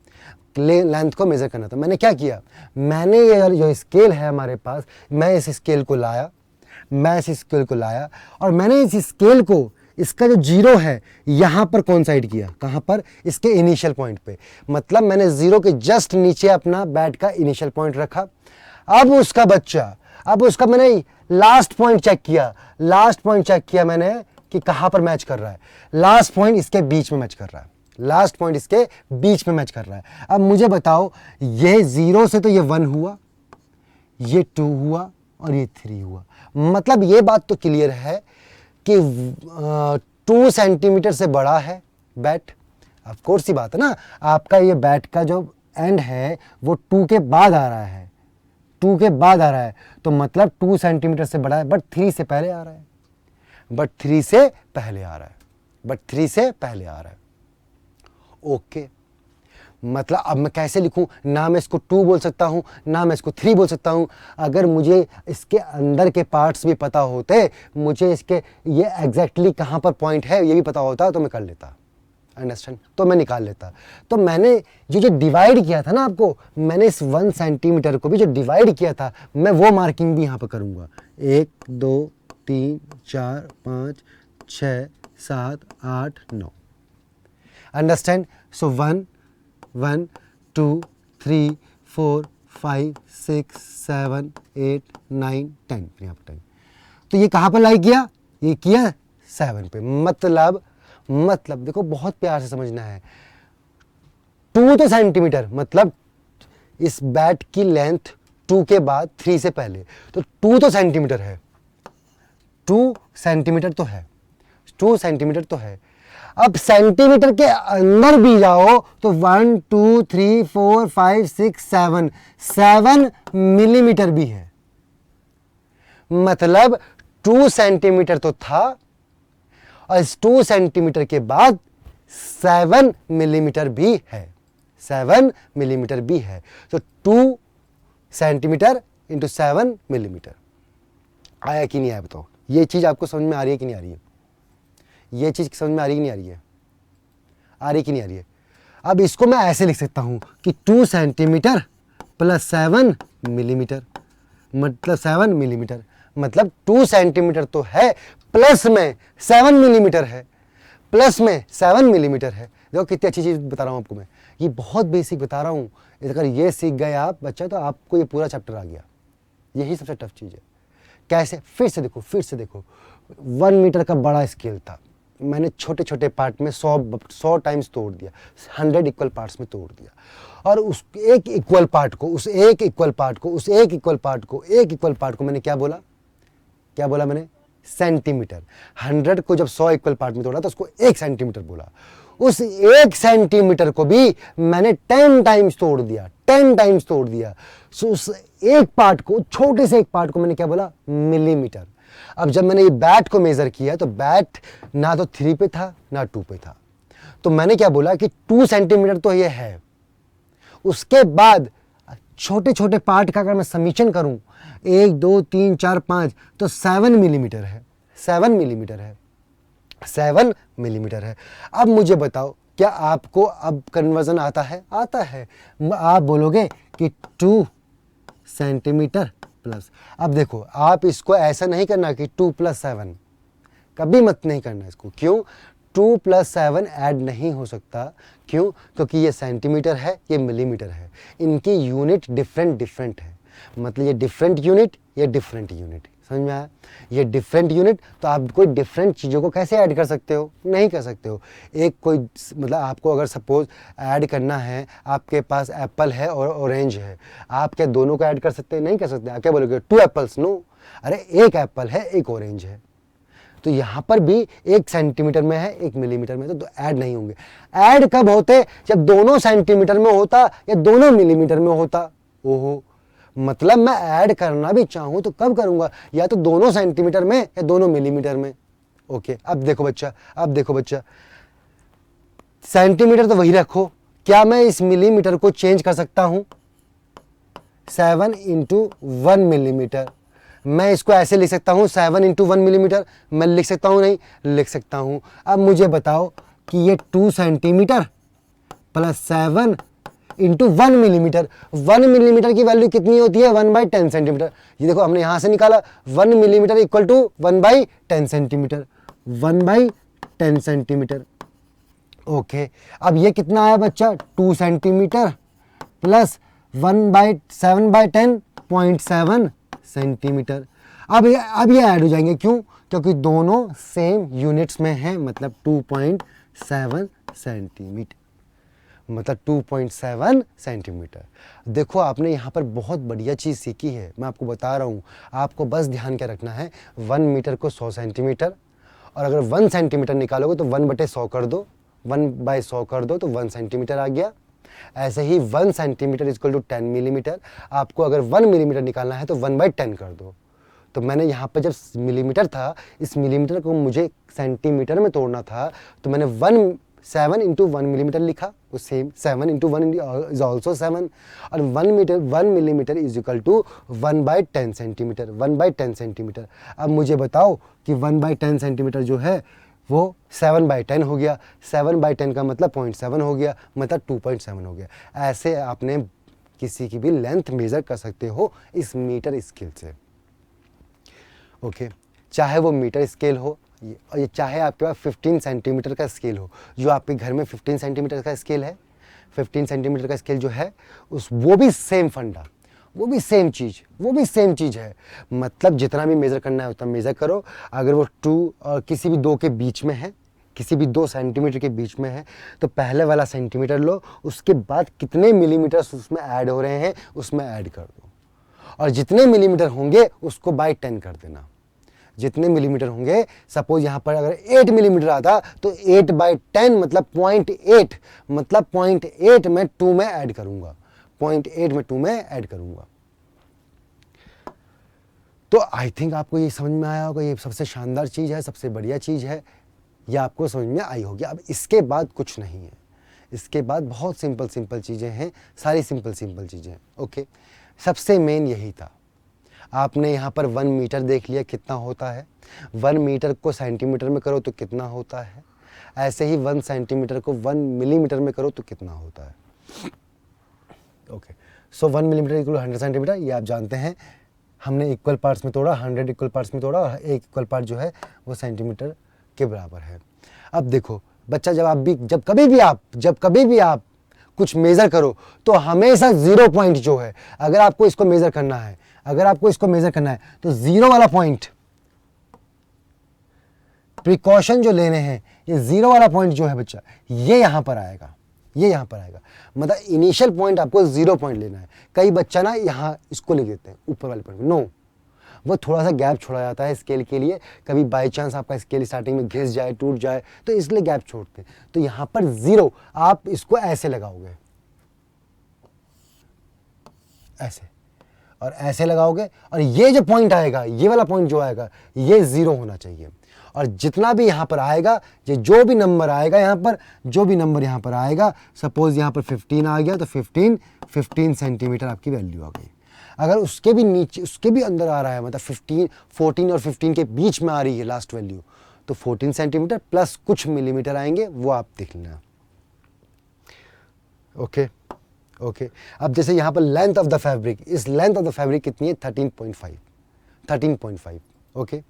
लेंथ को मेजर करना था। मैंने क्या किया? मैंने ये जो स्केल है हमारे पास, मैं इस स्केल को लाया, और मैंने इस स्केल को, इसका जो 0 है यहां पर कोइंसाइड किया। कहां पर? इसके इनिशियल पॉइंट पे। मतलब मैंने 0 के जस्ट नीचे अपना बैट का इनिशियल पॉइंट रखा। अब उसका मैंने लास्ट पॉइंट चेक किया, मैंने कि कहां पर मैच कर रहा है। लास्ट पॉइंट इसके बीच में मैच कर रहा है। अब मुझे बताओ, ये 0 से तो ये 1 हुआ, ये 2 हुआ, और ये 3 हुआ। मतलब ये बात तो क्लियर है कि 2 सेंटीमीटर से बड़ा है बैट। ऑफ कोर्स सी बात है ना, आपका ये बैट का जो एंड है वो 2 के बाद आ रहा है, तो मतलब 2 सेंटीमीटर से बड़ा है, बट 3 से पहले आ रहा है। ओके, मतलब अब मैं कैसे लिखूं? ना मैं इसको 2 बोल सकता हूं, ना मैं इसको 3 बोल सकता हूं। अगर मुझे इसके अंदर के पार्ट्स भी पता होते, मुझे इसके ये एग्जैक्टली कहां पर पॉइंट है ये भी पता होता, तो मैं कर लेता, अंडरस्टैंड, तो मैं निकाल लेता। तो मैंने जो डिवाइड किया था ना आपको, मैंने इस 1 सेंटीमीटर को भी जो डिवाइड किया था, मैं वो मार्किंग भी यहाँ पर करूँगा। 1 2 3 4 5 6 7 8 9, अंडरस्टैंड। सो 1 2 3 4 5 6 7 8 9 10, यहाँ पर 10। तो ये कहाँ पर लाई किया? ये किया 7 पे। मतलब देखो, बहुत प्यार से समझना है। 2 तो सेंटीमीटर, मतलब इस बैट की लेंथ 2 के बाद 3 से पहले, तो 2 तो सेंटीमीटर है, 2 सेंटीमीटर तो है। अब सेंटीमीटर के अंदर भी जाओ तो 1 2 3 4 5 6 7 मिलीमीटर भी है। मतलब 2 सेंटीमीटर तो था, और इस 2 सेंटीमीटर के बाद 7 मिलीमीटर भी है, 7 मिलीमीटर भी है। तो 2 सेंटीमीटर इंटू 7 मिलीमीटर। आया कि नहीं आया बताओ? ये चीज़ आपको समझ में आ रही है कि नहीं आ रही है? ये चीज़ समझ में आ रही है कि नहीं आ रही है? आ रही कि नहीं आ रही है? अब इसको मैं ऐसे लिख सकता हूँ कि 2 सेंटीमीटर प्लस 7 मिलीमीटर, मतलब 7 मिलीमीटर, मतलब 2 सेंटीमीटर तो है, प्लस में 7 मिलीमीटर है, प्लस में 7 मिलीमीटर है। देखो कितनी अच्छी चीज़ बता रहा हूँ आपको मैं, ये बहुत बेसिक बता रहा हूँ। अगर ये सीख गए आप बच्चा तो आपको ये पूरा चैप्टर आ गया। यही सबसे टफ चीज़ है। कैसे? फिर से देखो 1 मीटर का बड़ा स्केल था, मैंने छोटे छोटे पार्ट में 100 टाइम्स तोड़ दिया, 100 इक्वल पार्ट्स में तोड़ दिया, और उस एक इक्वल पार्ट को मैंने क्या बोला मैंने? सेंटीमीटर। 100 को जब 100 इक्वल पार्ट में तोड़ा तो उसको 1 सेंटीमीटर बोला। उस 1 सेंटीमीटर को भी मैंने 10 टाइम्स तोड़ दिया। सो उस एक पार्ट को, छोटे से एक पार्ट को मैंने क्या बोला? मिलीमीटर। अब जब मैंने ये बैट को मेजर किया तो बैट ना तो 3 पे था ना 2 पे था, तो मैंने क्या बोला कि 2 सेंटीमीटर तो ये है। उसके बाद छोटे छोटे पार्ट का अगर मैं समीशन करूं, 1 2 3 4 5, तो 7 मिलीमीटर है। 7 मिलीमीटर है। अब मुझे बताओ, क्या आपको अब कन्वर्जन आता है? आता है। आप बोलोगे कि 2 सेंटीमीटर प्लस। अब देखो, आप इसको ऐसा नहीं करना कि 2 + 7, कभी मत नहीं करना इसको। क्यों? 2 + 7 ऐड नहीं हो सकता। क्यों? क्योंकि ये सेंटीमीटर है, ये मिलीमीटर है, इनकी यूनिट डिफरेंट है। मतलब ये डिफरेंट यूनिट, ये डिफरेंट यूनिट। समझ में आया? ये डिफरेंट यूनिट, तो आप कोई डिफरेंट चीज़ों को कैसे ऐड कर सकते हो? नहीं कर सकते हो। एक कोई, मतलब आपको अगर सपोज ऐड करना है, आपके पास एप्पल है और ऑरेंज है, आप क्या दोनों को ऐड कर सकते हैं? नहीं कर सकते। आप क्या बोलोगे? 2 एप्पल्स? नो। अरे एक एप्पल है, एक ऑरेंज है, तो यहां पर भी 1 सेंटीमीटर में है, 1 मिलीमीटर में, तो ऐड नहीं होंगे। ऐड कब होते? जब दोनों सेंटीमीटर में होता या दोनों मिलीमीटर में होता। ओहो, मतलब मैं ऐड करना भी चाहूं तो कब करूंगा? या तो दोनों सेंटीमीटर में या दोनों मिलीमीटर में। ओके, अब देखो बच्चा, सेंटीमीटर तो वही रखो, क्या मैं इस मिलीमीटर को चेंज कर सकता हूं? 7 × 1 मिलीमीटर। मैं इसको ऐसे लिख सकता हूं, 7 × 1 मिलीमीटर। मैं लिख सकता हूं? नहीं लिख सकता हूं। अब मुझे बताओ कि ये 2 सेंटीमीटर प्लस 7 × 1 मिलीमीटर, 1 मिलीमीटर की वैल्यू कितनी होती है? 1/10 सेंटीमीटर। ये देखो, हमने यहां से निकाला 1 millimetre equal to 1/10 centimetre, 1/10 centimetre. Okay, अब ये कितना आया बच्चा? 2 सेंटीमीटर प्लस 7/10.7 सेंटीमीटर। अब ये ऐड हो जाएंगे। क्यों? क्योंकि दोनों सेम यूनिट्स में हैं, मतलब 2.7 सेंटीमीटर, मतलब 2.7 सेंटीमीटर। देखो, आपने यहाँ पर बहुत बढ़िया चीज़ सीखी है, मैं आपको बता रहा हूँ। आपको बस ध्यान क्या रखना है, 1 मीटर को 100 सेंटीमीटर, और अगर 1 सेंटीमीटर निकालोगे तो 1/100 कर दो, 1/100 कर दो तो 1 सेंटीमीटर आ गया। ऐसे ही 1 सेंटीमीटर इक्वल टू 10 मिलीमीटर। आपको अगर 1 मिलीमीटर निकालना है तो 1/10 कर दो। तो मैंने यहाँ पर जब मिलीमीटर था, इस मिलीमीटर को मुझे सेंटीमीटर में तोड़ना था, तो मैंने 7 × 1 मिलीमीटर लिखा। वो सेम 7 × 1 इज ऑल्सो 7, और 1 millimetre is equal to 1/10 centimetre, 1/10 centimetre. अब मुझे बताओ कि 1/10 सेंटीमीटर जो है वो 7/10 हो गया। 7/10 का मतलब 0.7 हो गया, मतलब 2.7 हो गया। ऐसे आपने किसी की भी लेंथ मेजर कर सकते हो इस मीटर स्केल से। ओके, चाहे वो मीटर स्केल हो, ये चाहे आपके पास 15 सेंटीमीटर का स्केल हो, जो आपके घर में 15 सेंटीमीटर का स्केल है, 15 सेंटीमीटर का स्केल जो है, वो भी सेम फंडा, वो भी सेम चीज़ है। मतलब जितना भी मेज़र करना है उतना मेज़र करो। अगर वो 2 और किसी भी 2 के बीच में है, किसी भी 2 सेंटीमीटर के बीच में है, तो पहले वाला सेंटीमीटर लो, उसके बाद कितने मिलीमीटर उसमें ऐड हो रहे हैं उसमें ऐड कर दो, और जितने मिलीमीटर होंगे उसको बाय 10 कर देना। जितने मिलीमीटर होंगे, सपोज यहाँ पर अगर 8 मिलीमीटर आता तो 8/10 मतलब 0.8, मतलब 0.8 में 2 में ऐड करूंगा, 0.8 में 2 में ऐड करूंगा। तो आई थिंक आपको ये समझ में आया होगा। ये सबसे शानदार चीज़ है, सबसे बढ़िया चीज़ है। यह आपको समझ में आई होगी। अब इसके बाद कुछ नहीं है, इसके बाद बहुत सिंपल सिंपल चीज़ें हैं, सारी सिंपल सिंपल चीज़ें हैं। ओके, सबसे मेन यही था। आपने यहाँ पर 1 मीटर देख लिया कितना होता है, 1 मीटर को सेंटीमीटर में करो तो कितना होता है, ऐसे ही 1 सेंटीमीटर को 1 मिलीमीटर में करो तो कितना होता है। ओके, सो 1 मिलीमीटर इक्वल 100 सेंटीमीटर, ये आप जानते हैं। हमने इक्वल पार्ट्स में तोड़ा, 100 इक्वल पार्ट्स में तोड़ा, और एक इक्वल पार्ट जो है वो सेंटीमीटर के बराबर है। अब देखो बच्चा, जब कभी भी आप कुछ मेज़र करो तो हमेशा 0 पॉइंट जो है, अगर आपको इसको मेज़र करना है, तो 0 वाला पॉइंट, प्रिकॉशन जो लेने हैं, ये 0 वाला पॉइंट जो है बच्चा, ये यहाँ पर आएगा, मतलब इनिशियल पॉइंट आपको 0 पॉइंट लेना है। कई बच्चा ना यहाँ इसको लिख देते हैं ऊपर वाले पॉइंट, नो, वो थोड़ा सा गैप छोड़ा जाता है स्केल के लिए, कभी बाई चांस आपका स्केल स्टार्टिंग में घिस जाए, टूट जाए, तो इसलिए गैप छोड़ते हैं। तो यहाँ पर 0 आप इसको ऐसे लगाओगे, ऐसे, और ऐसे लगाओगे, और ये जो पॉइंट आएगा, ये वाला पॉइंट जो आएगा, ये 0 होना चाहिए। और जितना भी यहाँ पर आएगा, ये जो भी नंबर आएगा यहाँ पर आएगा, सपोज यहाँ पर 15 आ गया, तो 15 सेंटीमीटर आपकी वैल्यू आ गई। अगर उसके भी नीचे, उसके भी अंदर आ रहा है, मतलब 14 और 15 के बीच में आ रही है लास्ट वैल्यू, तो 14 सेंटीमीटर प्लस कुछ मिलीमीटर आएंगे, वो आप देख लेना। ओके, अब जैसे यहाँ पर लेंथ ऑफ द फैब्रिक, इस लेंथ ऑफ द फैब्रिक कितनी है, 13.5। ओके,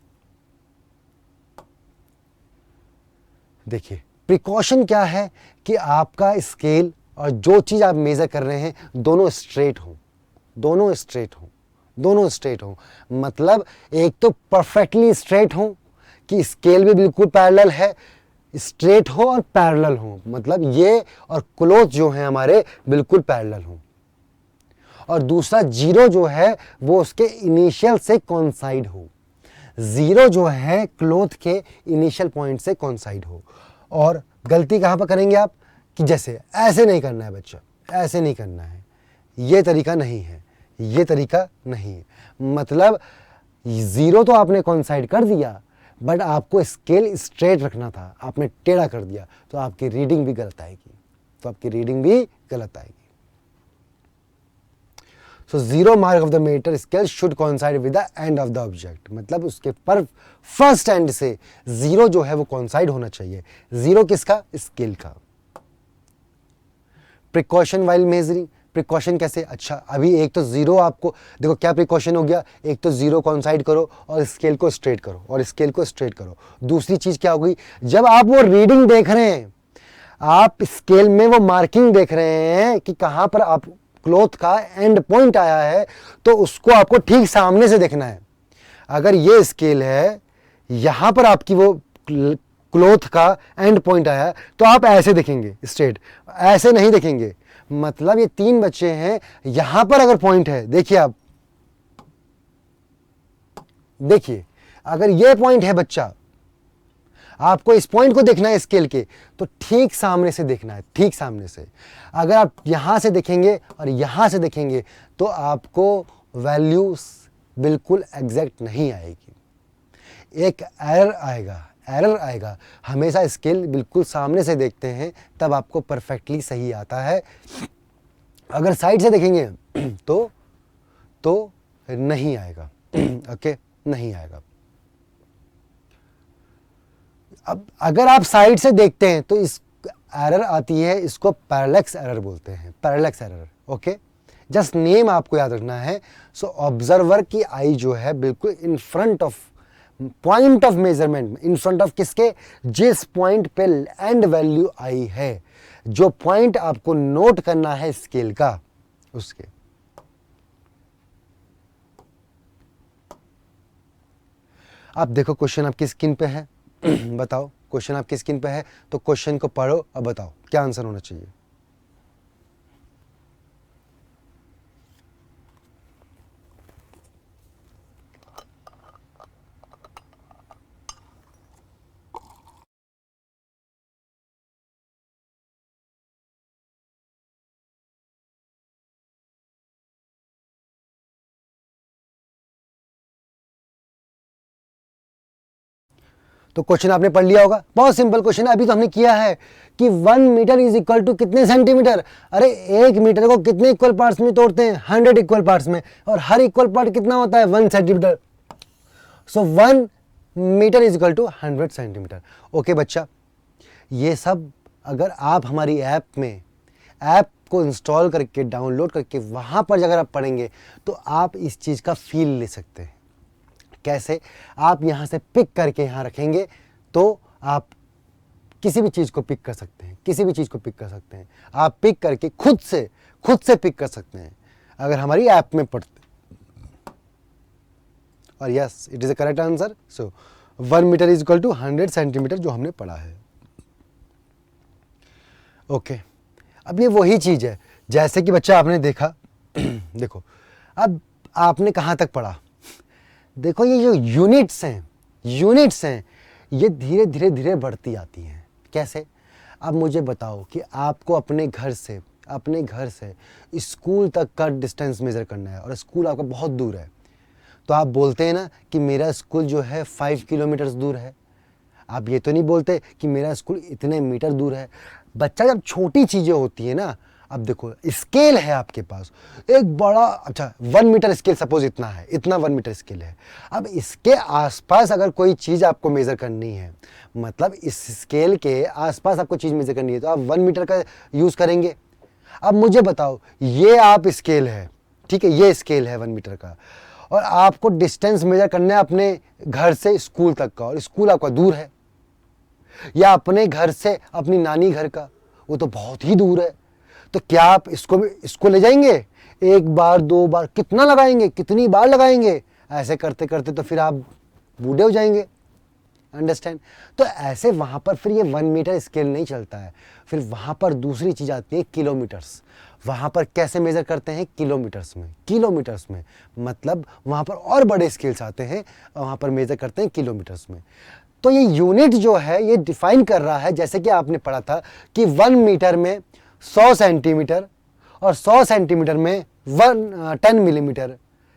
देखिए प्रिकॉशन क्या है कि आपका स्केल और जो चीज़ आप मेज़र कर रहे हैं दोनों स्ट्रेट हो, मतलब एक तो परफेक्टली स्ट्रेट हो कि स्केल भी बिल्कुल पैरेलल है, स्ट्रेट हो और पैरेलल हो, मतलब ये और क्लोथ जो है हमारे बिल्कुल पैरेलल हो। और दूसरा 0 जो है वो उसके इनिशियल से कॉन्साइड हो, 0 जो है क्लोथ के इनिशियल पॉइंट से कॉन्साइड हो। और गलती कहाँ पर करेंगे आप, कि जैसे ऐसे नहीं करना है बच्चा, ऐसे नहीं करना है, ये तरीका नहीं है, मतलब 0 तो आपने कॉन्साइड कर दिया, बट आपको स्केल स्ट्रेट रखना था, आपने टेढ़ा कर दिया, तो आपकी रीडिंग भी गलत आएगी, so 0 mark of the metre scale should coincide with the end of the object, मतलब उसके पर फर्स्ट एंड से 0 जो है वो कोइंसाइड होना चाहिए। 0 किसका, स्केल का। प्रिकॉशन वाइल मेजरिंग, प्रिकॉशन कैसे, अच्छा अभी एक तो 0 आपको देखो क्या प्रिकॉशन हो गया, एक तो 0 कोइंसाइड करो और स्केल को स्ट्रेट करो, दूसरी चीज क्या हो गई, जब आप वो रीडिंग देख रहे हैं, आप स्केल में वो मार्किंग देख रहे हैं कि कहां पर आप क्लॉथ का एंड पॉइंट आया है, तो उसको आपको ठीक सामने से देखना है। अगर ये स्केल है, यहां पर आपकी वो क्लॉथ का एंड पॉइंट आया है, तो आप ऐसे देखेंगे स्ट्रेट, ऐसे नहीं देखेंगे। मतलब ये 3 बच्चे हैं, यहां पर अगर पॉइंट है, देखिए अगर ये पॉइंट है बच्चा, आपको इस पॉइंट को देखना है स्केल के, तो ठीक सामने से देखना है, ठीक सामने से। अगर आप यहां से देखेंगे और यहां से देखेंगे, तो आपको वैल्यू बिल्कुल एग्जैक्ट नहीं आएगी, एक एरर आएगा। हमेशा स्केल बिल्कुल सामने से देखते हैं, तब आपको परफेक्टली सही आता है। अगर साइड से देखेंगे तो नहीं आएगा। ओके, नहीं आएगा। अब अगर आप साइड से देखते हैं तो इस एरर आती है, इसको पैरेलैक्स एरर बोलते हैं, ओके। जस्ट नेम आपको याद रखना है। सो ऑब्जर्वर की आई जो है बिल्कुल in front of point of measurement, in front of किसके, जिस पॉइंट पे एंड वैल्यू आई है, जो पॉइंट आपको नोट करना है स्केल का, उसके। अब देखो क्वेश्चन आपकी स्क्रीन पे है, बताओ क्वेश्चन आपकी स्क्रीन पे है, तो क्वेश्चन को पढ़ो और बताओ क्या आंसर होना चाहिए। तो क्वेश्चन आपने पढ़ लिया होगा, बहुत सिंपल क्वेश्चन है, अभी तो हमने किया है कि 1 मीटर इज इक्वल टू कितने सेंटीमीटर। अरे 1 मीटर को कितने इक्वल पार्ट्स में तोड़ते हैं, 100 इक्वल पार्ट्स में, और हर इक्वल पार्ट कितना होता है, 1 centimetre. So 1 metre is equal to 100 centimetre. Okay बच्चा, ये सब अगर आप हमारी ऐप को इंस्टॉल करके, डाउनलोड करके वहाँ पर अगर आप पढ़ेंगे तो आप इस चीज़ का फील ले सकते हैं। कैसे? आप यहाँ से पिक करके यहाँ रखेंगे तो आप किसी भी चीज़ को पिक कर सकते हैं, किसी भी चीज़ को पिक कर सकते हैं। आप पिक करके खुद से पिक कर सकते हैं अगर हमारी ऐप में पढ़ते। और yes, it is a correct answer. So 1 metre is equal to 100 centimetre जो हमने पढ़ा है। ओके, अब ये वही चीज़ है जैसे कि बच्चा आपने देखा देखो, अब आपने कहाँ तक पढ़ा? देखो ये जो यूनिट्स हैं ये धीरे धीरे बढ़ती आती हैं। कैसे? अब मुझे बताओ कि आपको अपने घर से स्कूल तक का डिस्टेंस मेज़र करना है और स्कूल आपका बहुत दूर है, तो आप बोलते हैं ना कि मेरा स्कूल जो है 5 किलोमीटर दूर है। आप ये तो नहीं बोलते कि मेरा स्कूल इतने मीटर दूर है। बच्चा जब छोटी चीज़ें होती है ना, अब देखो स्केल है आपके पास एक बड़ा, अच्छा 1 मीटर स्केल सपोज इतना है, इतना 1 मीटर स्केल है। अब इसके आसपास अगर कोई चीज़ आपको मेज़र करनी है, मतलब इस स्केल के आसपास आपको चीज़ मेज़र करनी है, तो आप 1 मीटर का यूज़ करेंगे। अब मुझे बताओ, ये आप स्केल है, ठीक है, ये स्केल है 1 मीटर का, और आपको डिस्टेंस मेज़र करना है अपने घर से स्कूल तक का, और स्कूल आपका दूर है, या अपने घर से अपनी नानी घर का, वो तो बहुत ही दूर है। तो क्या आप इसको ले जाएंगे? एक बार, 2 बार, कितना लगाएंगे, कितनी बार लगाएंगे? ऐसे करते करते तो फिर आप बूढ़े हो जाएंगे। अंडरस्टैंड? तो ऐसे वहाँ पर फिर ये 1 मीटर स्केल नहीं चलता है, फिर वहाँ पर दूसरी चीज़ आती है, किलोमीटर्स। वहाँ पर कैसे मेज़र करते हैं? किलोमीटर्स में, मतलब वहाँ पर और बड़े स्केल्स आते हैं, वहाँ पर मेज़र करते हैं किलोमीटर्स में। तो ये यूनिट जो है ये डिफाइन कर रहा है, जैसे कि आपने पढ़ा था कि 1 मीटर में 100 सेंटीमीटर और 100 सेंटीमीटर में 10 मिलीमीटर,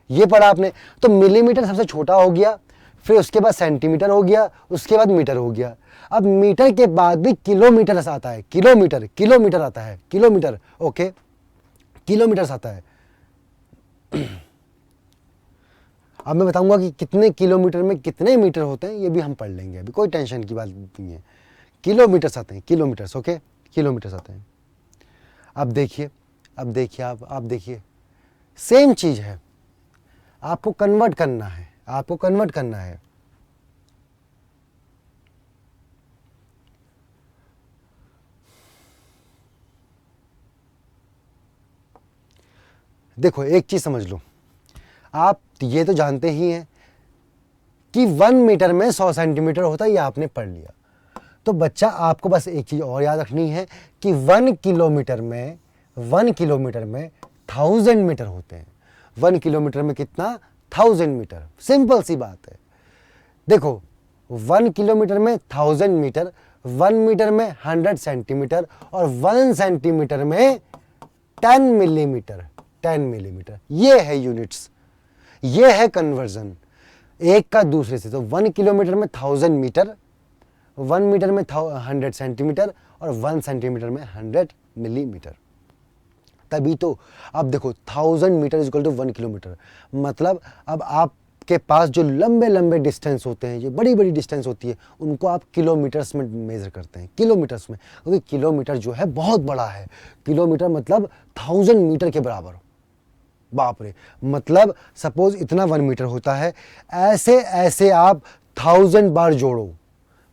ये पढ़ा आपने। तो मिलीमीटर सबसे छोटा हो गया, फिर उसके बाद सेंटीमीटर हो गया, उसके बाद मीटर हो गया। अब मीटर के बाद भी किलोमीटर आता है, किलोमीटर आता है, किलोमीटर। ओके, किलोमीटर आता है। अब मैं बताऊंगा कि कितने किलोमीटर में कितने मीटर होते हैं, ये भी हम पढ़ लेंगे, अभी कोई टेंशन की बात नहीं है। किलोमीटर्स आते हैं, किलोमीटर्स। ओके, किलोमीटर्स आते हैं। अब देखिए आप देखिए, सेम चीज़ है, आपको कन्वर्ट करना है। देखो एक चीज़ समझ लो, आप ये तो जानते ही हैं कि 1 मीटर में 100 सेंटीमीटर होता है, ये आपने पढ़ लिया। तो बच्चा आपको बस एक चीज़ और याद रखनी है कि 1 किलोमीटर में 1000 मीटर होते हैं। 1 किलोमीटर में कितना? 1000 मीटर। सिंपल सी बात है। देखो 1 किलोमीटर में 1000 मीटर, 1 मीटर में 100 सेंटीमीटर, और 1 सेंटीमीटर में 10 मिलीमीटर। ये है यूनिट्स, ये है कन्वर्जन एक का दूसरे से। तो 1 किलोमीटर में 1000 मीटर, 1 मीटर में 100 सेंटीमीटर, और 1 सेंटीमीटर में 100 मिलीमीटर। तभी तो अब देखो 1000 metre is equal to 1 kilometre. मतलब अब आपके पास जो लंबे डिस्टेंस होते हैं, जो बड़ी डिस्टेंस होती है, उनको आप किलोमीटर्स में मेज़र करते हैं, किलोमीटर्स में, क्योंकि किलोमीटर जो है बहुत बड़ा है। किलोमीटर मतलब 1000 मीटर के बराबर। बाप रे, मतलब सपोज इतना 1 मीटर होता है, ऐसे आप 1000 बार जोड़ो,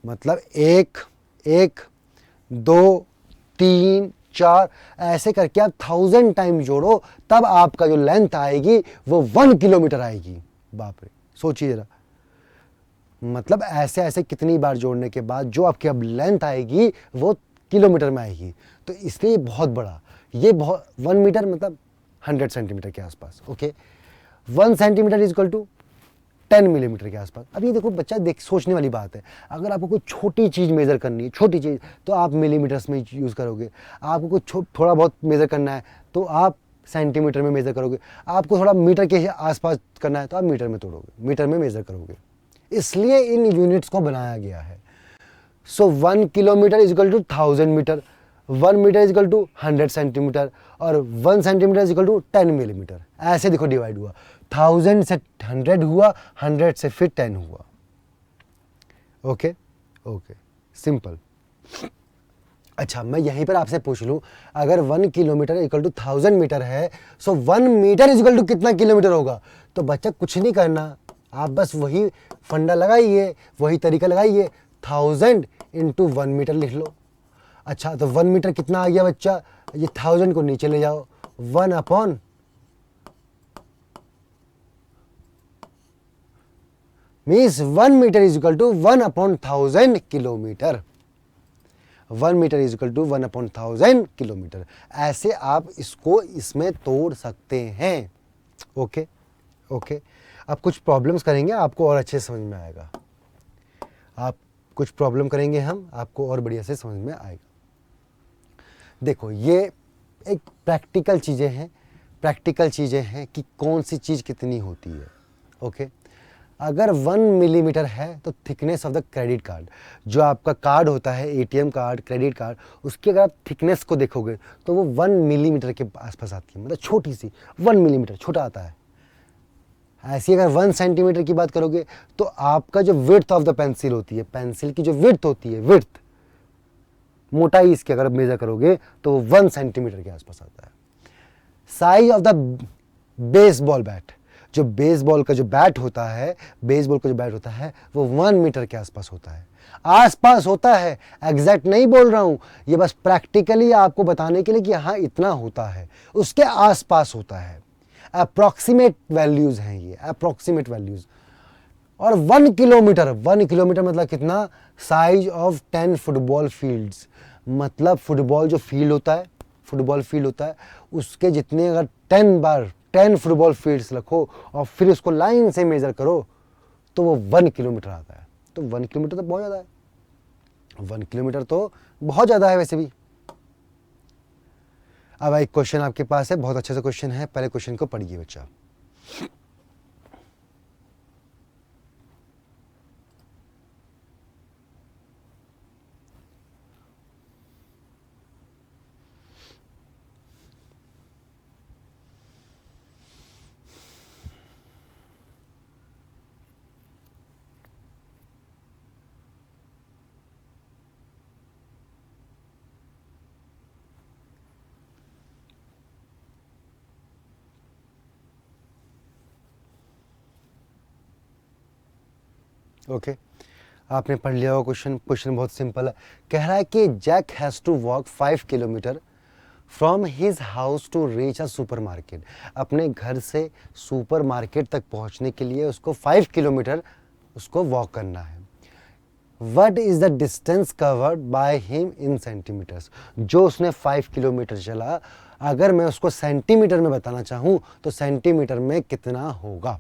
मतलब 1, 2, 3, 4, ऐसे करके आप 1000 टाइम जोड़ो, तब आपका जो लेंथ आएगी वो 1 किलोमीटर आएगी। बाप रे, सोचिए जरा, मतलब ऐसे कितनी बार जोड़ने के बाद जो आपकी अब लेंथ आएगी वो किलोमीटर में आएगी। तो इसलिए बहुत बड़ा, ये बहुत 1 मीटर मतलब 100 सेंटीमीटर के आसपास। Okay, 1 centimetre is equal to 10 millimetre के आसपास। अब ये देखो बच्चा, सोचने वाली बात है, अगर आपको कोई छोटी चीज़ मेज़र करनी है, छोटी चीज़, तो आप मिलीमीटर्स में यूज़ करोगे। आपको कुछ थोड़ा बहुत मेज़र करना है तो आप सेंटीमीटर में मेज़र करोगे। आपको थोड़ा मीटर के आसपास करना है तो आप मीटर में तोड़ोगे, मीटर में मेज़र करोगे। इसलिए इन यूनिट्स को बनाया गया है। So 1 kilometre is equal to 1000 metre, 1 metre is equal to 100 centimetre और 1 centimetre is equal to 10 millimetre. ऐसे देखो डिवाइड हुआ, 1000 से 100 हुआ, 100 से फिर 10 हुआ। Okay okay, simple. अच्छा, मैं यहीं पर आपसे पूछ लूं, अगर 1 किलोमीटर इक्वल टू 1000 मीटर है, so 1 metre is equal to कितना किलोमीटर होगा? तो बच्चा कुछ नहीं करना, आप बस वही फंडा लगाइए, वही तरीका लगाइए, 1000 इंटू 1 मीटर लिख लो। अच्छा, तो 1 मीटर कितना आ गया बच्चा? ये 1000 को नीचे ले जाओ, 1 upon means 1 metre is equal to 1 upon 1000 kilometre. 1 metre is equal to 1 upon 1000 kilometre. ऐसे आप इसको इसमें तोड़ सकते हैं। ओके ओके, अब कुछ प्रॉब्लम्स करेंगे, आपको और अच्छे से समझ में आएगा। आप कुछ प्रॉब्लम करेंगे हम, आपको और बढ़िया से समझ में आएगा। देखो, ये एक प्रैक्टिकल चीज़ें हैं कि कौन सी चीज़ कितनी होती है। ओके, अगर 1 मिलीमीटर है तो thickness of the credit card, जो आपका कार्ड होता है, एटीएम कार्ड, क्रेडिट कार्ड, उसकी अगर आप थिकनेस को देखोगे तो वो 1 मिलीमीटर के आसपास आती है, मतलब छोटी सी 1 मिलीमीटर छोटा आता है। ऐसी अगर 1 सेंटीमीटर की बात करोगे तो आपका जो विड्थ ऑफ द पेंसिल होती है, पेंसिल की जो विड्थ होती है, विड्थ मोटाई इसकी अगर मेजर करोगे तो वो 1 सेंटीमीटर के आसपास आता है। Size of the baseball bat, जो बेसबॉल का जो बैट होता है, वो 1 मीटर के आसपास होता है। आसपास होता है, एग्जैक्ट नहीं बोल रहा हूं, ये बस प्रैक्टिकली आपको बताने के लिए कि हाँ इतना होता है, उसके आसपास होता है। अप्रॉक्सीमेट वैल्यूज हैं ये, अप्रॉक्सीमेट वैल्यूज। और 1 किलोमीटर मतलब कितना? साइज ऑफ 10 फुटबॉल फील्ड्स, मतलब फुटबॉल जो फील्ड होता है, उसके जितने अगर 10 फुटबॉल फील्ड्स रखो और फिर उसको लाइन से मेजर करो तो वो 1 किलोमीटर आता है। तो 1 किलोमीटर तो बहुत ज़्यादा है, 1 किलोमीटर तो बहुत ज़्यादा है वैसे भी। अब एक क्वेश्चन आपके पास है, बहुत अच्छे से क्वेश्चन है, पहले क्वेश्चन को पढ़िए बच्चा। ओके, आपने पढ़ लिया होगा क्वेश्चन बहुत सिंपल है। कह रहा है कि Jack has to walk 5 kilometre from his house to reach a supermarket. अपने घर से सुपर मार्केट तक पहुंचने के लिए उसको 5 किलोमीटर उसको वॉक करना है। What is the distance covered by him in centimetres. जो उसने 5 किलोमीटर चला, अगर मैं उसको सेंटीमीटर में बताना चाहूँ तो सेंटीमीटर में कितना होगा?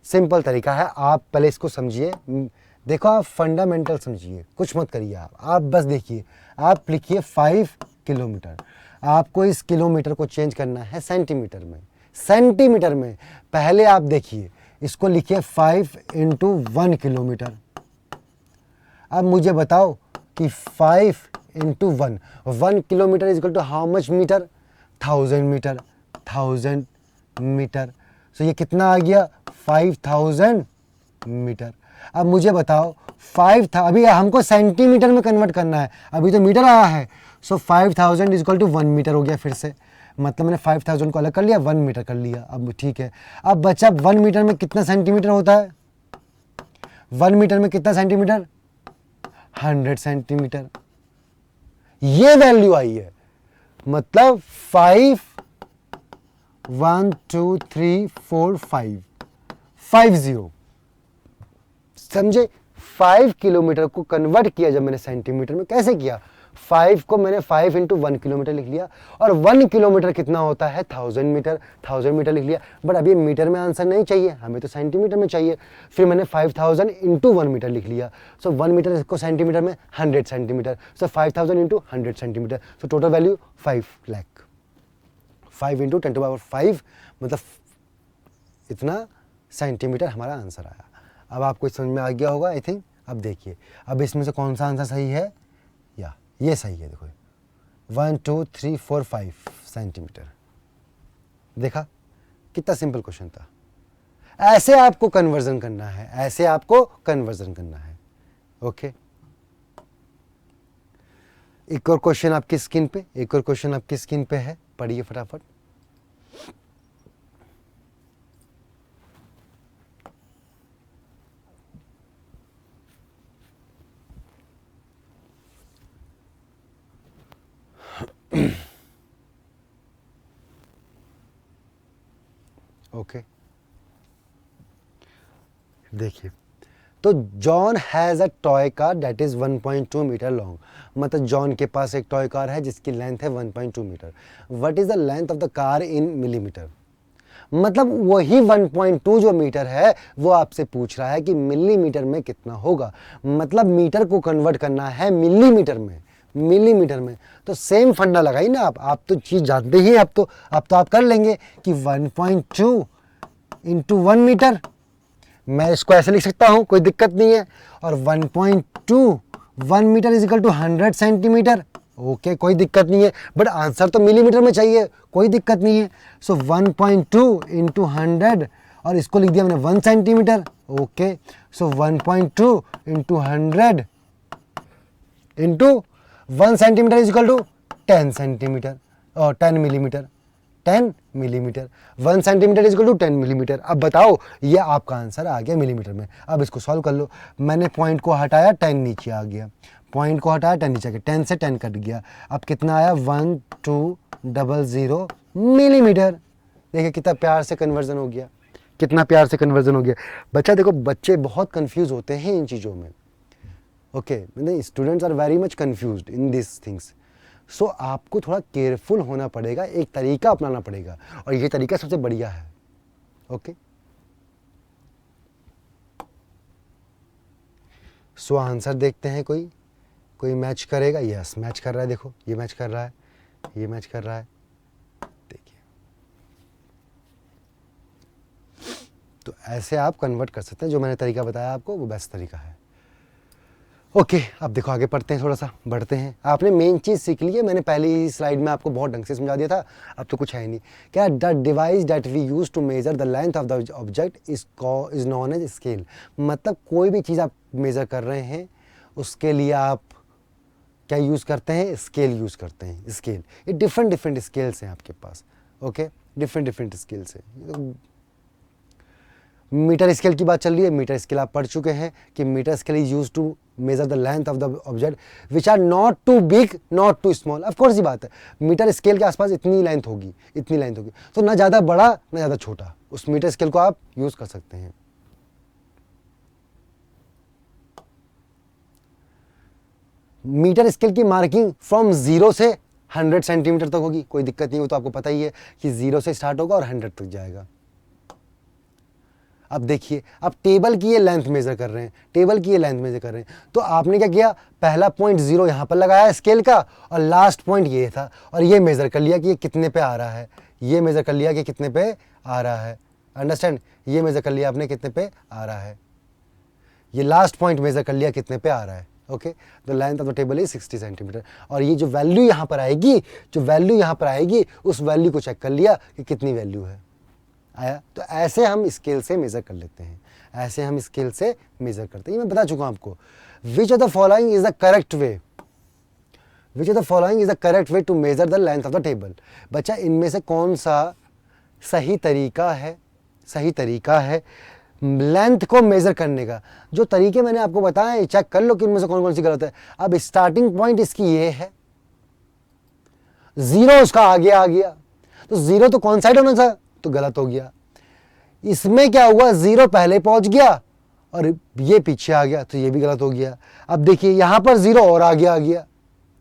सिंपल तरीका है, आप पहले इसको समझिए। देखो, आप फंडामेंटल समझिए, कुछ मत करिए, आप बस देखिए। आप लिखिए 5 किलोमीटर, आपको इस किलोमीटर को चेंज करना है सेंटीमीटर में। पहले आप देखिए, इसको लिखिए 5 इंटू 1 किलोमीटर। अब मुझे बताओ कि 5 into 1 kilometre is equal to how much metre? 1000 मीटर। 1000 मीटर, तो ये कितना आ गया? 5000 मीटर। अब मुझे बताओ 5 था, अभी हमको सेंटीमीटर में कन्वर्ट करना है, अभी तो मीटर आया है। सो 5000 इज इक्वल टू 1 मीटर हो गया फिर से, मतलब मैंने 5000 को अलग कर लिया, 1 मीटर कर लिया। अब ठीक है, अब बचा 1 मीटर में कितना सेंटीमीटर होता है? 1 मीटर में कितना सेंटीमीटर? 100 सेंटीमीटर। ये वैल्यू आई है, मतलब 5 1 2 3 4 5 50। समझे? 5 किलोमीटर को कन्वर्ट किया जब मैंने सेंटीमीटर में, कैसे किया? 5 को मैंने 5 इंटू 1 किलोमीटर लिख लिया, और 1 किलोमीटर कितना होता है? 1000 मीटर। 1000 मीटर लिख लिया, बट अभी मीटर में आंसर नहीं चाहिए, हमें तो सेंटीमीटर में चाहिए। फिर मैंने 5000 इंटू 1 मीटर लिख लिया। सो 1 मीटर को सेंटीमीटर में 100 centimetre, so 5000 into 100 centimetre, so total value 5 lakh. 5 into 10 to power 5, मतलब इतना सेंटीमीटर हमारा आंसर आया। अब आपको समझ में आ गया होगा आई थिंक। अब देखिए, अब इसमें से कौन सा आंसर सही है, या ये सही है। देखो 1 2 3 4 5 सेंटीमीटर। देखा कितना सिंपल क्वेश्चन था। ऐसे आपको कन्वर्जन करना है, ऐसे आपको कन्वर्जन करना है। ओके, एक और क्वेश्चन आपकी स्क्रीन पे, एक और क्वेश्चन आपकी स्क्रीन पे है, पढ़िए फटाफट। ओके, देखिए, तो John has a toy car that is 1.2 metre long. मतलब जॉन के पास एक टॉय कार है जिसकी लेंथ है 1.2 metre. What is the length of the car in millimetre. मतलब वही 1.2 जो मीटर है वो आपसे पूछ रहा है कि मिलीमीटर में कितना होगा। मतलब मीटर को कन्वर्ट करना है मिलीमीटर में, मिलीमीटर में। तो सेम फंडा लगाई ना आप तो चीज़ जानते ही, अब तो आप कर लेंगे कि 1.2 इंटू 1 मीटर। मैं इसको ऐसे लिख सकता हूं, कोई दिक्कत नहीं है। और 1.2 1 metre is equal to 100 centimetre. Okay, कोई दिक्कत नहीं है, बट आंसर तो मिलीमीटर में चाहिए, कोई दिक्कत नहीं है। सो 1.2 इंटू 100, और इसको लिख दिया मैंने 1 centimetre. Okay, so 1.2 into 100 into 1 centimetre is equal to 10 centimetre और 10 millimetre. 10 millimetre, 1 centimetre is equal to 10 millimetre. अब बताओ, ये आपका आंसर आ गया मिलीमीटर में। अब इसको सॉल्व कर लो। मैंने पॉइंट को हटाया, 10 नीचे आ गया, पॉइंट को हटाया, 10 नीचे आ गया, 10 से 10 कट गया। अब कितना आया, 1200 मिलीमीटर। देखिए कितना प्यार से कन्वर्जन हो गया, कितना प्यार से कन्वर्जन हो गया। बच्चा देखो, बच्चे बहुत कंफ्यूज होते हैं इन चीज़ों में। Okay, students are very much confused in this things. So आपको थोड़ा केयरफुल होना पड़ेगा, एक तरीका अपनाना पड़ेगा, और ये तरीका सबसे बढ़िया है। ओके, सो आंसर देखते हैं, कोई मैच करेगा। यस, मैच कर रहा है। देखो ये मैच कर रहा है, ये मैच कर रहा है। देखिए, तो ऐसे आप कन्वर्ट कर सकते हैं। जो मैंने तरीका बताया आपको वो बेस्ट तरीका है। ओके, अब देखो आगे पढ़ते हैं, थोड़ा सा बढ़ते हैं। आपने मेन चीज़ सीख ली है, मैंने पहली स्लाइड में आपको बहुत ढंग से समझा दिया था। अब तो कुछ है ही नहीं। क्या, the device that we use to measure the length of the object is known as scale. मतलब कोई भी चीज़ आप मेज़र कर रहे हैं उसके लिए आप क्या यूज़ करते हैं, स्केल यूज़ करते हैं। स्केल, ये डिफरेंट स्केल्स हैं आपके पास। ओके, डिफरेंट स्केल्स हैं। मीटर स्केल की बात चल रही है। मीटर स्केल आप पढ़ चुके हैं कि metre scale is use to measure the length of the object which are not too big not too small. Of course ये बात है, मीटर स्केल के आसपास इतनी लेंथ होगी, इतनी लेंथ होगी, तो ना ज़्यादा बड़ा ना ज़्यादा छोटा, उस मीटर स्केल को आप यूज़ कर सकते हैं। मीटर स्केल की मार्किंग फ्रॉम 0 से 100 सेंटीमीटर तक होगी, कोई दिक्कत नहीं हो, तो आपको पता ही है कि 0 से स्टार्ट होगा और 100 तक जाएगा। अब देखिए, अब टेबल की ये लेंथ मेजर कर रहे हैं, टेबल की ये लेंथ मेजर कर रहे हैं। तो आपने क्या किया, पहला पॉइंट 0 यहाँ पर लगाया स्केल का, और लास्ट पॉइंट ये था, और ये मेजर कर लिया कि ये कितने पे आ रहा है। ये मेजर कर लिया कि कितने पे आ रहा है। अंडरस्टैंड, ये मेजर कर लिया आपने कितने पे आ रहा है। ये लास्ट पॉइंट मेजर कर लिया कितने पे आ रहा है। Okay, the length of the table is 60 centimetre. और ये जो वैल्यू यहाँ पर आएगी, जो वैल्यू यहाँ पर आएगी, उस वैल्यू को चेक कर लिया कि कितनी वैल्यू है, आया। तो ऐसे हम स्केल से मेजर कर लेते हैं, ऐसे हम स्केल से मेजर करते हैं। ये मैं बता चुका हूं आपको। Which of the following is the correct way, which of the following is the correct way to measure the length of the table. बच्चा, इनमें से कौन सा सही तरीका है, सही तरीका है लेंथ को मेजर करने का। जो तरीके मैंने आपको बताए, चेक कर लो कि इनमें से कौन कौन सी गलत है। अब स्टार्टिंग पॉइंट इसकी ये है, 0 उसका आगे आ गया, तो 0 तो कौन साइड होना था, तो गलत हो गया। इसमें क्या हुआ, 0 पहले पहुंच गया और ये पीछे आ गया, तो ये भी गलत हो गया। अब देखिए यहां पर 0 और आगे आ गया,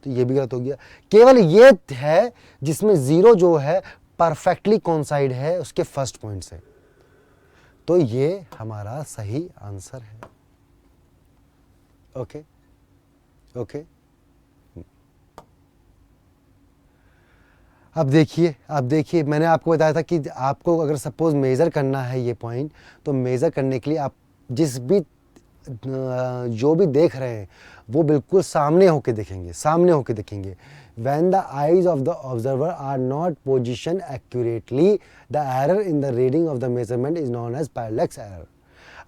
तो ये भी गलत हो गया। केवल ये है जिसमें 0 जो है परफेक्टली कॉन्साइड है उसके फर्स्ट पॉइंट से, तो ये हमारा सही आंसर है। ओके ओके, अब देखिए मैंने आपको बताया था कि आपको अगर सपोज मेज़र करना है ये पॉइंट, तो मेज़र करने के लिए आप जिस भी जो भी देख रहे हैं वो बिल्कुल सामने होके देखेंगे, सामने होके देखेंगे। When the eyes of the observer are not positioned accurately, the error in the reading of the measurement is known as parallax error.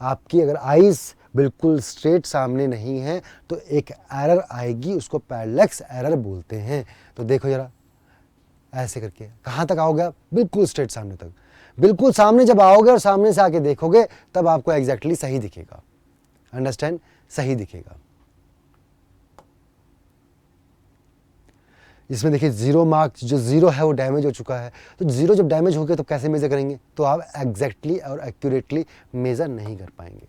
आपकी अगर आइज बिल्कुल स्ट्रेट सामने नहीं है तो एक एरर आएगी, उसको पैरेलैक्स एरर बोलते हैं। तो देखो जरा ऐसे करके कहाँ तक आओगे आप? बिल्कुल स्ट्रेट सामने तक। बिल्कुल सामने जब आओगे और सामने से आके देखोगे तब आपको एग्जैक्टली सही दिखेगा। अंडरस्टैंड? सही दिखेगा। इसमें देखिए जीरो मार्क, जो जीरो है वो डैमेज हो चुका है। तो जीरो जब डैमेज हो गया तो कैसे मेजर करेंगे? तो आप एग्जैक्टली और एक्यूरेटली मेजर नहीं कर पाएंगे।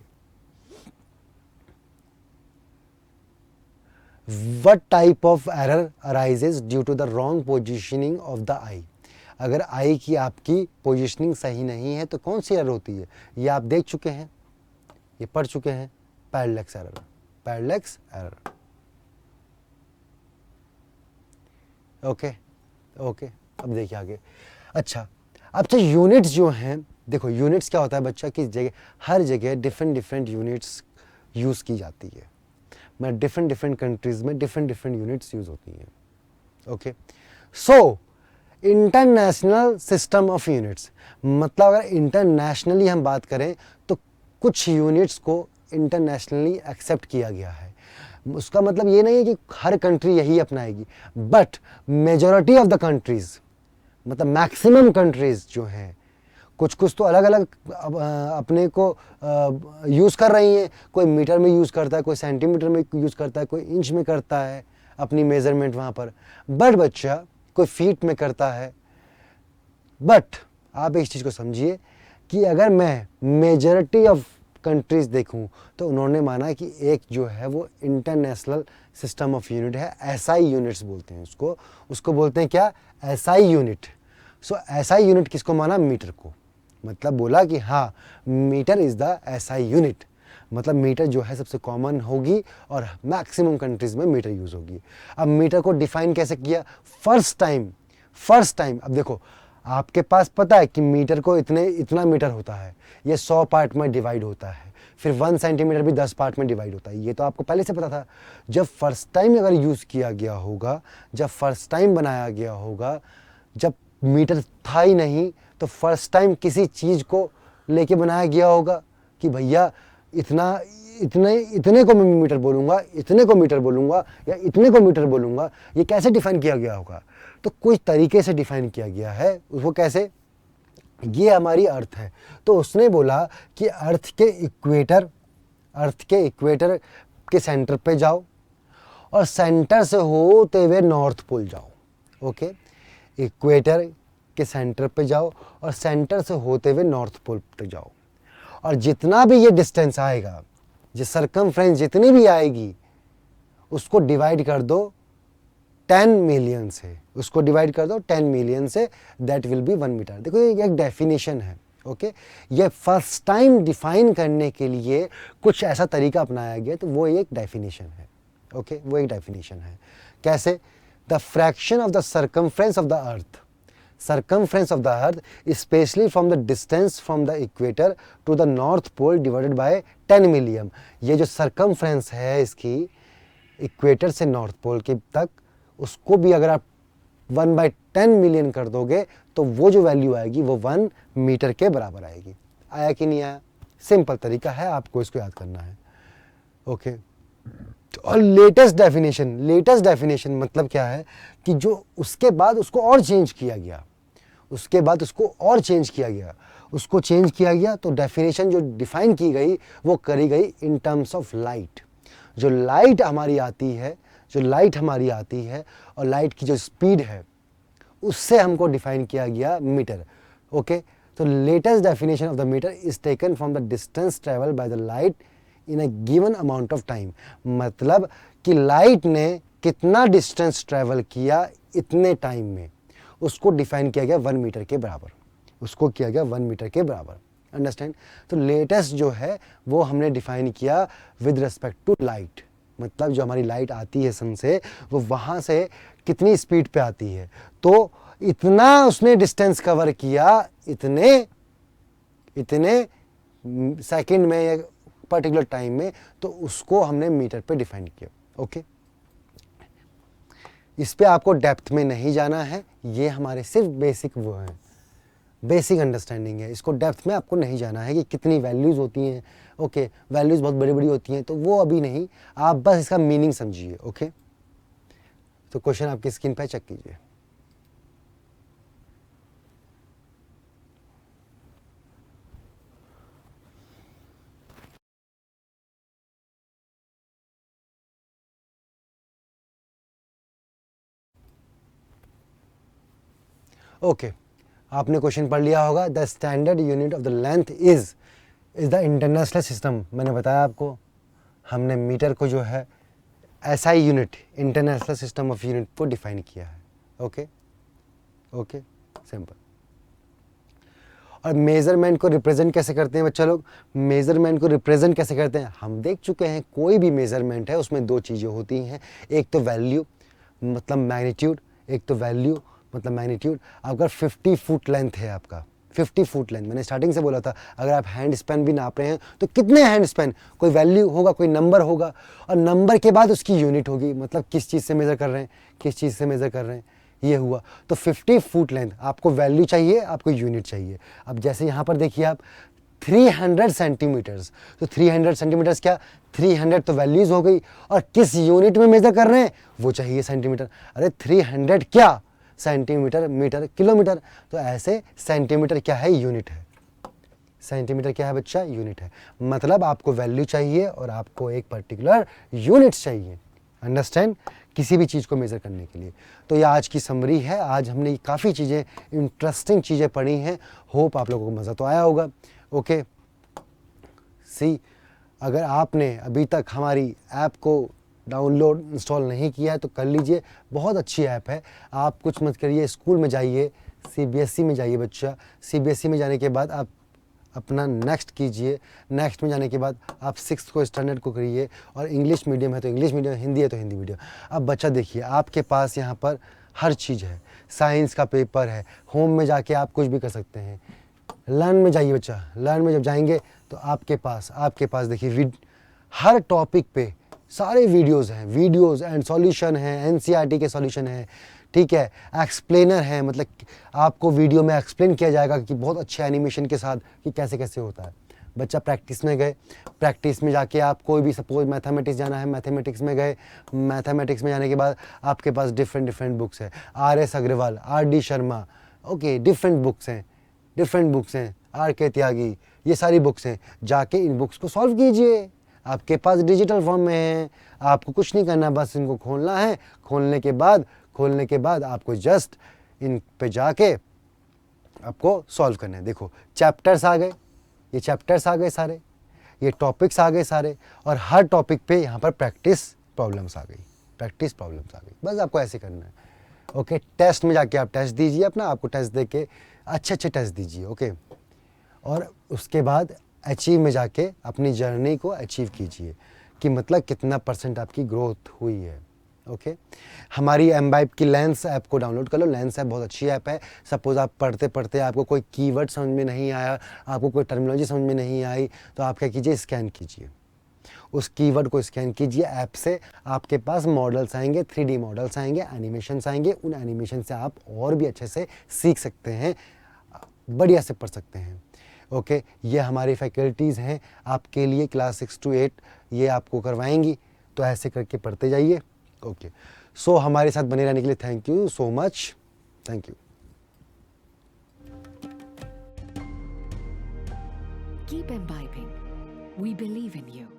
What type of error arises due to the wrong positioning of the eye? अगर आई की आपकी पोजिशनिंग सही नहीं है तो कौन सी एरर होती है? ये आप देख चुके हैं, ये पढ़ चुके हैं, parallax error. Parallax error. Okay okay, अब देखिए आगे। अच्छा यूनिट्स जो हैं, देखो यूनिट्स क्या होता है बच्चा, कि जगह हर जगह डिफरेंट यूनिट्स यूज़ की जाती है। मैं डिफरेंट कंट्रीज़ में डिफरेंट यूनिट्स यूज़ होती हैं। Okay, so international system of units, मतलब अगर इंटरनेशनली हम बात करें तो कुछ यूनिट्स को इंटरनेशनली एक्सेप्ट किया गया है। उसका मतलब ये नहीं है कि हर कंट्री यही अपनाएगी, but majority of the countries, मतलब मैक्सिमम कंट्रीज़ जो हैं, कुछ तो अलग अलग अपने को यूज़ कर रही हैं। कोई मीटर में यूज़ करता है, कोई सेंटीमीटर में यूज़ करता है, कोई इंच में करता है अपनी मेज़रमेंट वहाँ पर, बट बच्चा कोई फीट में करता है। बट आप इस चीज़ को समझिए कि अगर मैं मेजॉरिटी ऑफ कंट्रीज़ देखूं तो उन्होंने माना कि एक जो है वो इंटरनेशनल सिस्टम ऑफ यूनिट है, एसआई यूनिट्स बोलते हैं उसको बोलते हैं क्या? SI unit. So SI unit किसको माना? मीटर को। मतलब बोला कि हाँ, metre is the SI unit, मतलब मीटर जो है सबसे कॉमन होगी और मैक्सिमम कंट्रीज़ में मीटर यूज़ होगी। अब मीटर को डिफाइन कैसे किया? फर्स्ट टाइम अब देखो, आपके पास पता है कि मीटर को इतना मीटर होता है, ये 100 पार्ट में डिवाइड होता है, फिर 1 सेंटीमीटर भी 10 पार्ट में डिवाइड होता है। ये तो आपको पहले से पता था। जब फर्स्ट टाइम अगर यूज़ किया गया होगा, जब फर्स्ट टाइम बनाया गया होगा, जब मीटर था ही नहीं, तो फर्स्ट टाइम किसी चीज़ को लेके बनाया गया होगा कि भैया इतने को मैं मीटर बोलूँगा, इतने को मीटर बोलूँगा या इतने को मीटर बोलूँगा। ये कैसे डिफ़ाइन किया गया होगा? तो कुछ तरीके से डिफ़ाइन किया गया है। वो कैसे? ये हमारी अर्थ है, तो उसने बोला कि अर्थ के इक्वेटर के सेंटर पे जाओ और सेंटर से होते हुए नॉर्थ पोल जाओ। ओके, इक्वेटर के सेंटर पे जाओ और सेंटर से होते हुए नॉर्थ पोल तक जाओ, और जितना भी ये डिस्टेंस आएगा, जो सर्कमफ्रेंस जितनी भी आएगी, उसको डिवाइड कर दो 10 मिलियन से, उसको डिवाइड कर दो 10 मिलियन से, दैट विल बी 1 मीटर। देखो ये एक डेफिनेशन है। ओके, ये फर्स्ट टाइम डिफाइन करने के लिए कुछ ऐसा तरीका अपनाया गया, तो वो एक डेफिनेशन है। ओके, वो एक डेफिनेशन है। कैसे? The fraction of the circumference of the earth, circumference of the earth, especially from the distance from the equator to the north pole divided by 10 million। ये जो circumference है इसकी इक्वेटर से नॉर्थ पोल के तक, उसको भी अगर आप 1/10 मिलियन कर दोगे तो वो जो वैल्यू आएगी वो 1 मीटर के बराबर आएगी। आया कि नहीं आया? सिंपल तरीका है, आपको इसको याद करना है। ओके, और लेटेस्ट डेफिनेशन मतलब क्या है कि जो उसके बाद उसको और चेंज किया गया, उसको चेंज किया गया तो डेफिनेशन जो डिफाइन की गई वो करी गई इन टर्म्स ऑफ लाइट। जो लाइट हमारी आती है और लाइट की जो स्पीड है उससे हमको डिफाइन किया गया मीटर। ओके, तो latest definition of the metre is taken from the distance travel by the light in a given amount of time. मतलब कि लाइट ने कितना डिस्टेंस ट्रेवल किया इतने टाइम में, उसको डिफाइन किया गया 1 मीटर के बराबर, अंडरस्टैंड? तो लेटेस्ट जो है वो हमने डिफाइन किया विद रिस्पेक्ट टू लाइट, मतलब जो हमारी लाइट आती है सन से, वो वहाँ से कितनी स्पीड पे आती है, तो इतना उसने डिस्टेंस कवर किया, इतने सेकंड में या पर्टिकुलर टाइम में, तो उसको हमने मीटर पे डिफाइन किया। ओके, इस पे आपको डेप्थ में नहीं जाना है, ये हमारे सिर्फ बेसिक वो हैं, बेसिक अंडरस्टैंडिंग है। इसको डेप्थ में आपको नहीं जाना है कि कितनी वैल्यूज़ होती हैं। ओके, वैल्यूज़ बहुत बड़ी बड़ी होती हैं, तो वो अभी नहीं, आप बस इसका मीनिंग समझिए। ओके, तो क्वेश्चन आपकी स्क्रीन पे चेक कीजिए। ओके, आपने क्वेश्चन पढ़ लिया होगा। The standard unit of the length is the international system. मैंने बताया आपको, हमने मीटर को जो है SI unit, international system of unit को डिफाइन किया है। Okay okay, simple. और मेजरमेंट को रिप्रेजेंट कैसे करते हैं बच्चा लोग? मेजरमेंट को रिप्रेजेंट कैसे करते हैं हम देख चुके हैं। कोई भी मेजरमेंट है उसमें दो चीज़ें होती हैं, एक तो वैल्यू मतलब मैग्नीट्यूड, एक तो वैल्यू मतलब मैग्नीट्यूड। अगर 50 फुट लेंथ है आपका, 50 फुट लेंथ, मैंने स्टार्टिंग से बोला था, अगर आप हैंड स्पैन भी नाप रहे हैं तो कितने हैंड स्पैन, कोई वैल्यू होगा, कोई नंबर होगा, और नंबर के बाद उसकी यूनिट होगी, मतलब किस चीज़ से मेज़र कर रहे हैं, किस चीज़ से मेज़र कर रहे हैं, ये हुआ। तो 50 फुट लेंथ, आपको वैल्यू चाहिए, आपको यूनिट चाहिए। अब जैसे यहाँ पर देखिए आप 300 सेंटीमीटर्स, तो 300 सेंटीमीटर्स क्या, 300 तो वैल्यूज़ हो गई, और किस यूनिट में मेज़र कर रहे हैं वो चाहिए सेंटीमीटर। अरे 300 क्या, सेंटीमीटर, मीटर, किलोमीटर, तो ऐसे सेंटीमीटर क्या है, यूनिट है। सेंटीमीटर क्या है बच्चा, यूनिट है। मतलब आपको वैल्यू चाहिए और आपको एक पर्टिकुलर यूनिट चाहिए। अंडरस्टैंड, किसी भी चीज़ को मेज़र करने के लिए। तो ये आज की समरी है। आज हमने काफ़ी चीज़ें, इंटरेस्टिंग चीज़ें पढ़ी हैं। होप आप लोगों को मज़ा तो आया होगा। ओके, सी, अगर आपने अभी तक हमारी ऐप को डाउनलोड इंस्टॉल नहीं किया है तो कर लीजिए, बहुत अच्छी ऐप है। आप कुछ मत करिए, स्कूल में जाइए, सीबीएसई में जाइए बच्चा, सीबीएसई में जाने के बाद आप अपना नेक्स्ट कीजिए, नेक्स्ट में जाने के बाद आप 6th को स्टैंडर्ड को करिए, और इंग्लिश मीडियम है तो इंग्लिश मीडियम, हिंदी है तो हिंदी मीडियम। अब बच्चा देखिए, आपके पास यहाँ पर हर चीज़ है, साइंस का पेपर है, होम में जाके आप कुछ भी कर सकते हैं। लर्न में जाइए बच्चा, लर्न में जब जाएंगे तो आपके पास देखिए हर टॉपिक पे सारे वीडियोस हैं, वीडियोस एंड सॉल्यूशन हैं, एनसीईआरटी के सॉल्यूशन हैं, ठीक है, एक्सप्लेनर है, मतलब आपको वीडियो में एक्सप्लेन किया जाएगा कि बहुत अच्छे एनिमेशन के साथ कि कैसे कैसे होता है। बच्चा प्रैक्टिस में गए, प्रैक्टिस में जाके आप कोई भी, सपोज मैथमेटिक्स जाना है, मैथमेटिक्स में गए, मैथमेटिक्स में जाने के बाद आपके पास डिफरेंट बुक्स है, RS Agarwal, RD Sharma, okay, different books हैं, RK त्यागी, ये सारी बुक्स हैं। जाके इन बुक्स को सॉल्व कीजिए, आपके पास डिजिटल फॉर्म में है, आपको कुछ नहीं करना, बस इनको खोलना है। खोलने के बाद आपको जस्ट इन पे जाके आपको सॉल्व करना है। देखो चैप्टर्स आ गए, ये चैप्टर्स आ गए सारे, ये टॉपिक्स आ गए सारे, और हर टॉपिक पे यहाँ पर प्रैक्टिस प्रॉब्लम्स आ गई, बस आपको ऐसे करना है। ओके, टेस्ट में जाके आप टेस्ट दीजिए अपना, आपको टेस्ट दे के अच्छे टेस्ट दीजिए। ओके, और उसके बाद अचीव में जाके अपनी जर्नी को अचीव कीजिए कि मतलब कितना % आपकी ग्रोथ हुई है। ओके, हमारी एम्बाइब की लेंस ऐप को डाउनलोड कर लो। लेंस ऐप बहुत अच्छी ऐप है। सपोज आप पढ़ते पढ़ते आपको कोई कीवर्ड समझ में नहीं आया, आपको कोई टर्मिनोलॉजी समझ में नहीं आई, तो आप क्या कीजिए, स्कैन कीजिए, उस कीवर्ड को स्कैन कीजिए ऐप से। आपके पास मॉडल्स आएंगे, 3D मॉडल्स आएंगे, एनिमेशंस आएंगे। उन एनिमेशन से आप और भी अच्छे से सीख सकते हैं, बढ़िया से पढ़ सकते हैं। ओके, ये हमारी फैकल्टीज़ हैं आपके लिए, क्लास 6 to 8 ये आपको करवाएंगी, तो ऐसे करके पढ़ते जाइए। ओके, सो हमारे साथ बने रहने के लिए thank you so much, thank you. Keep imbibing. We believe in you.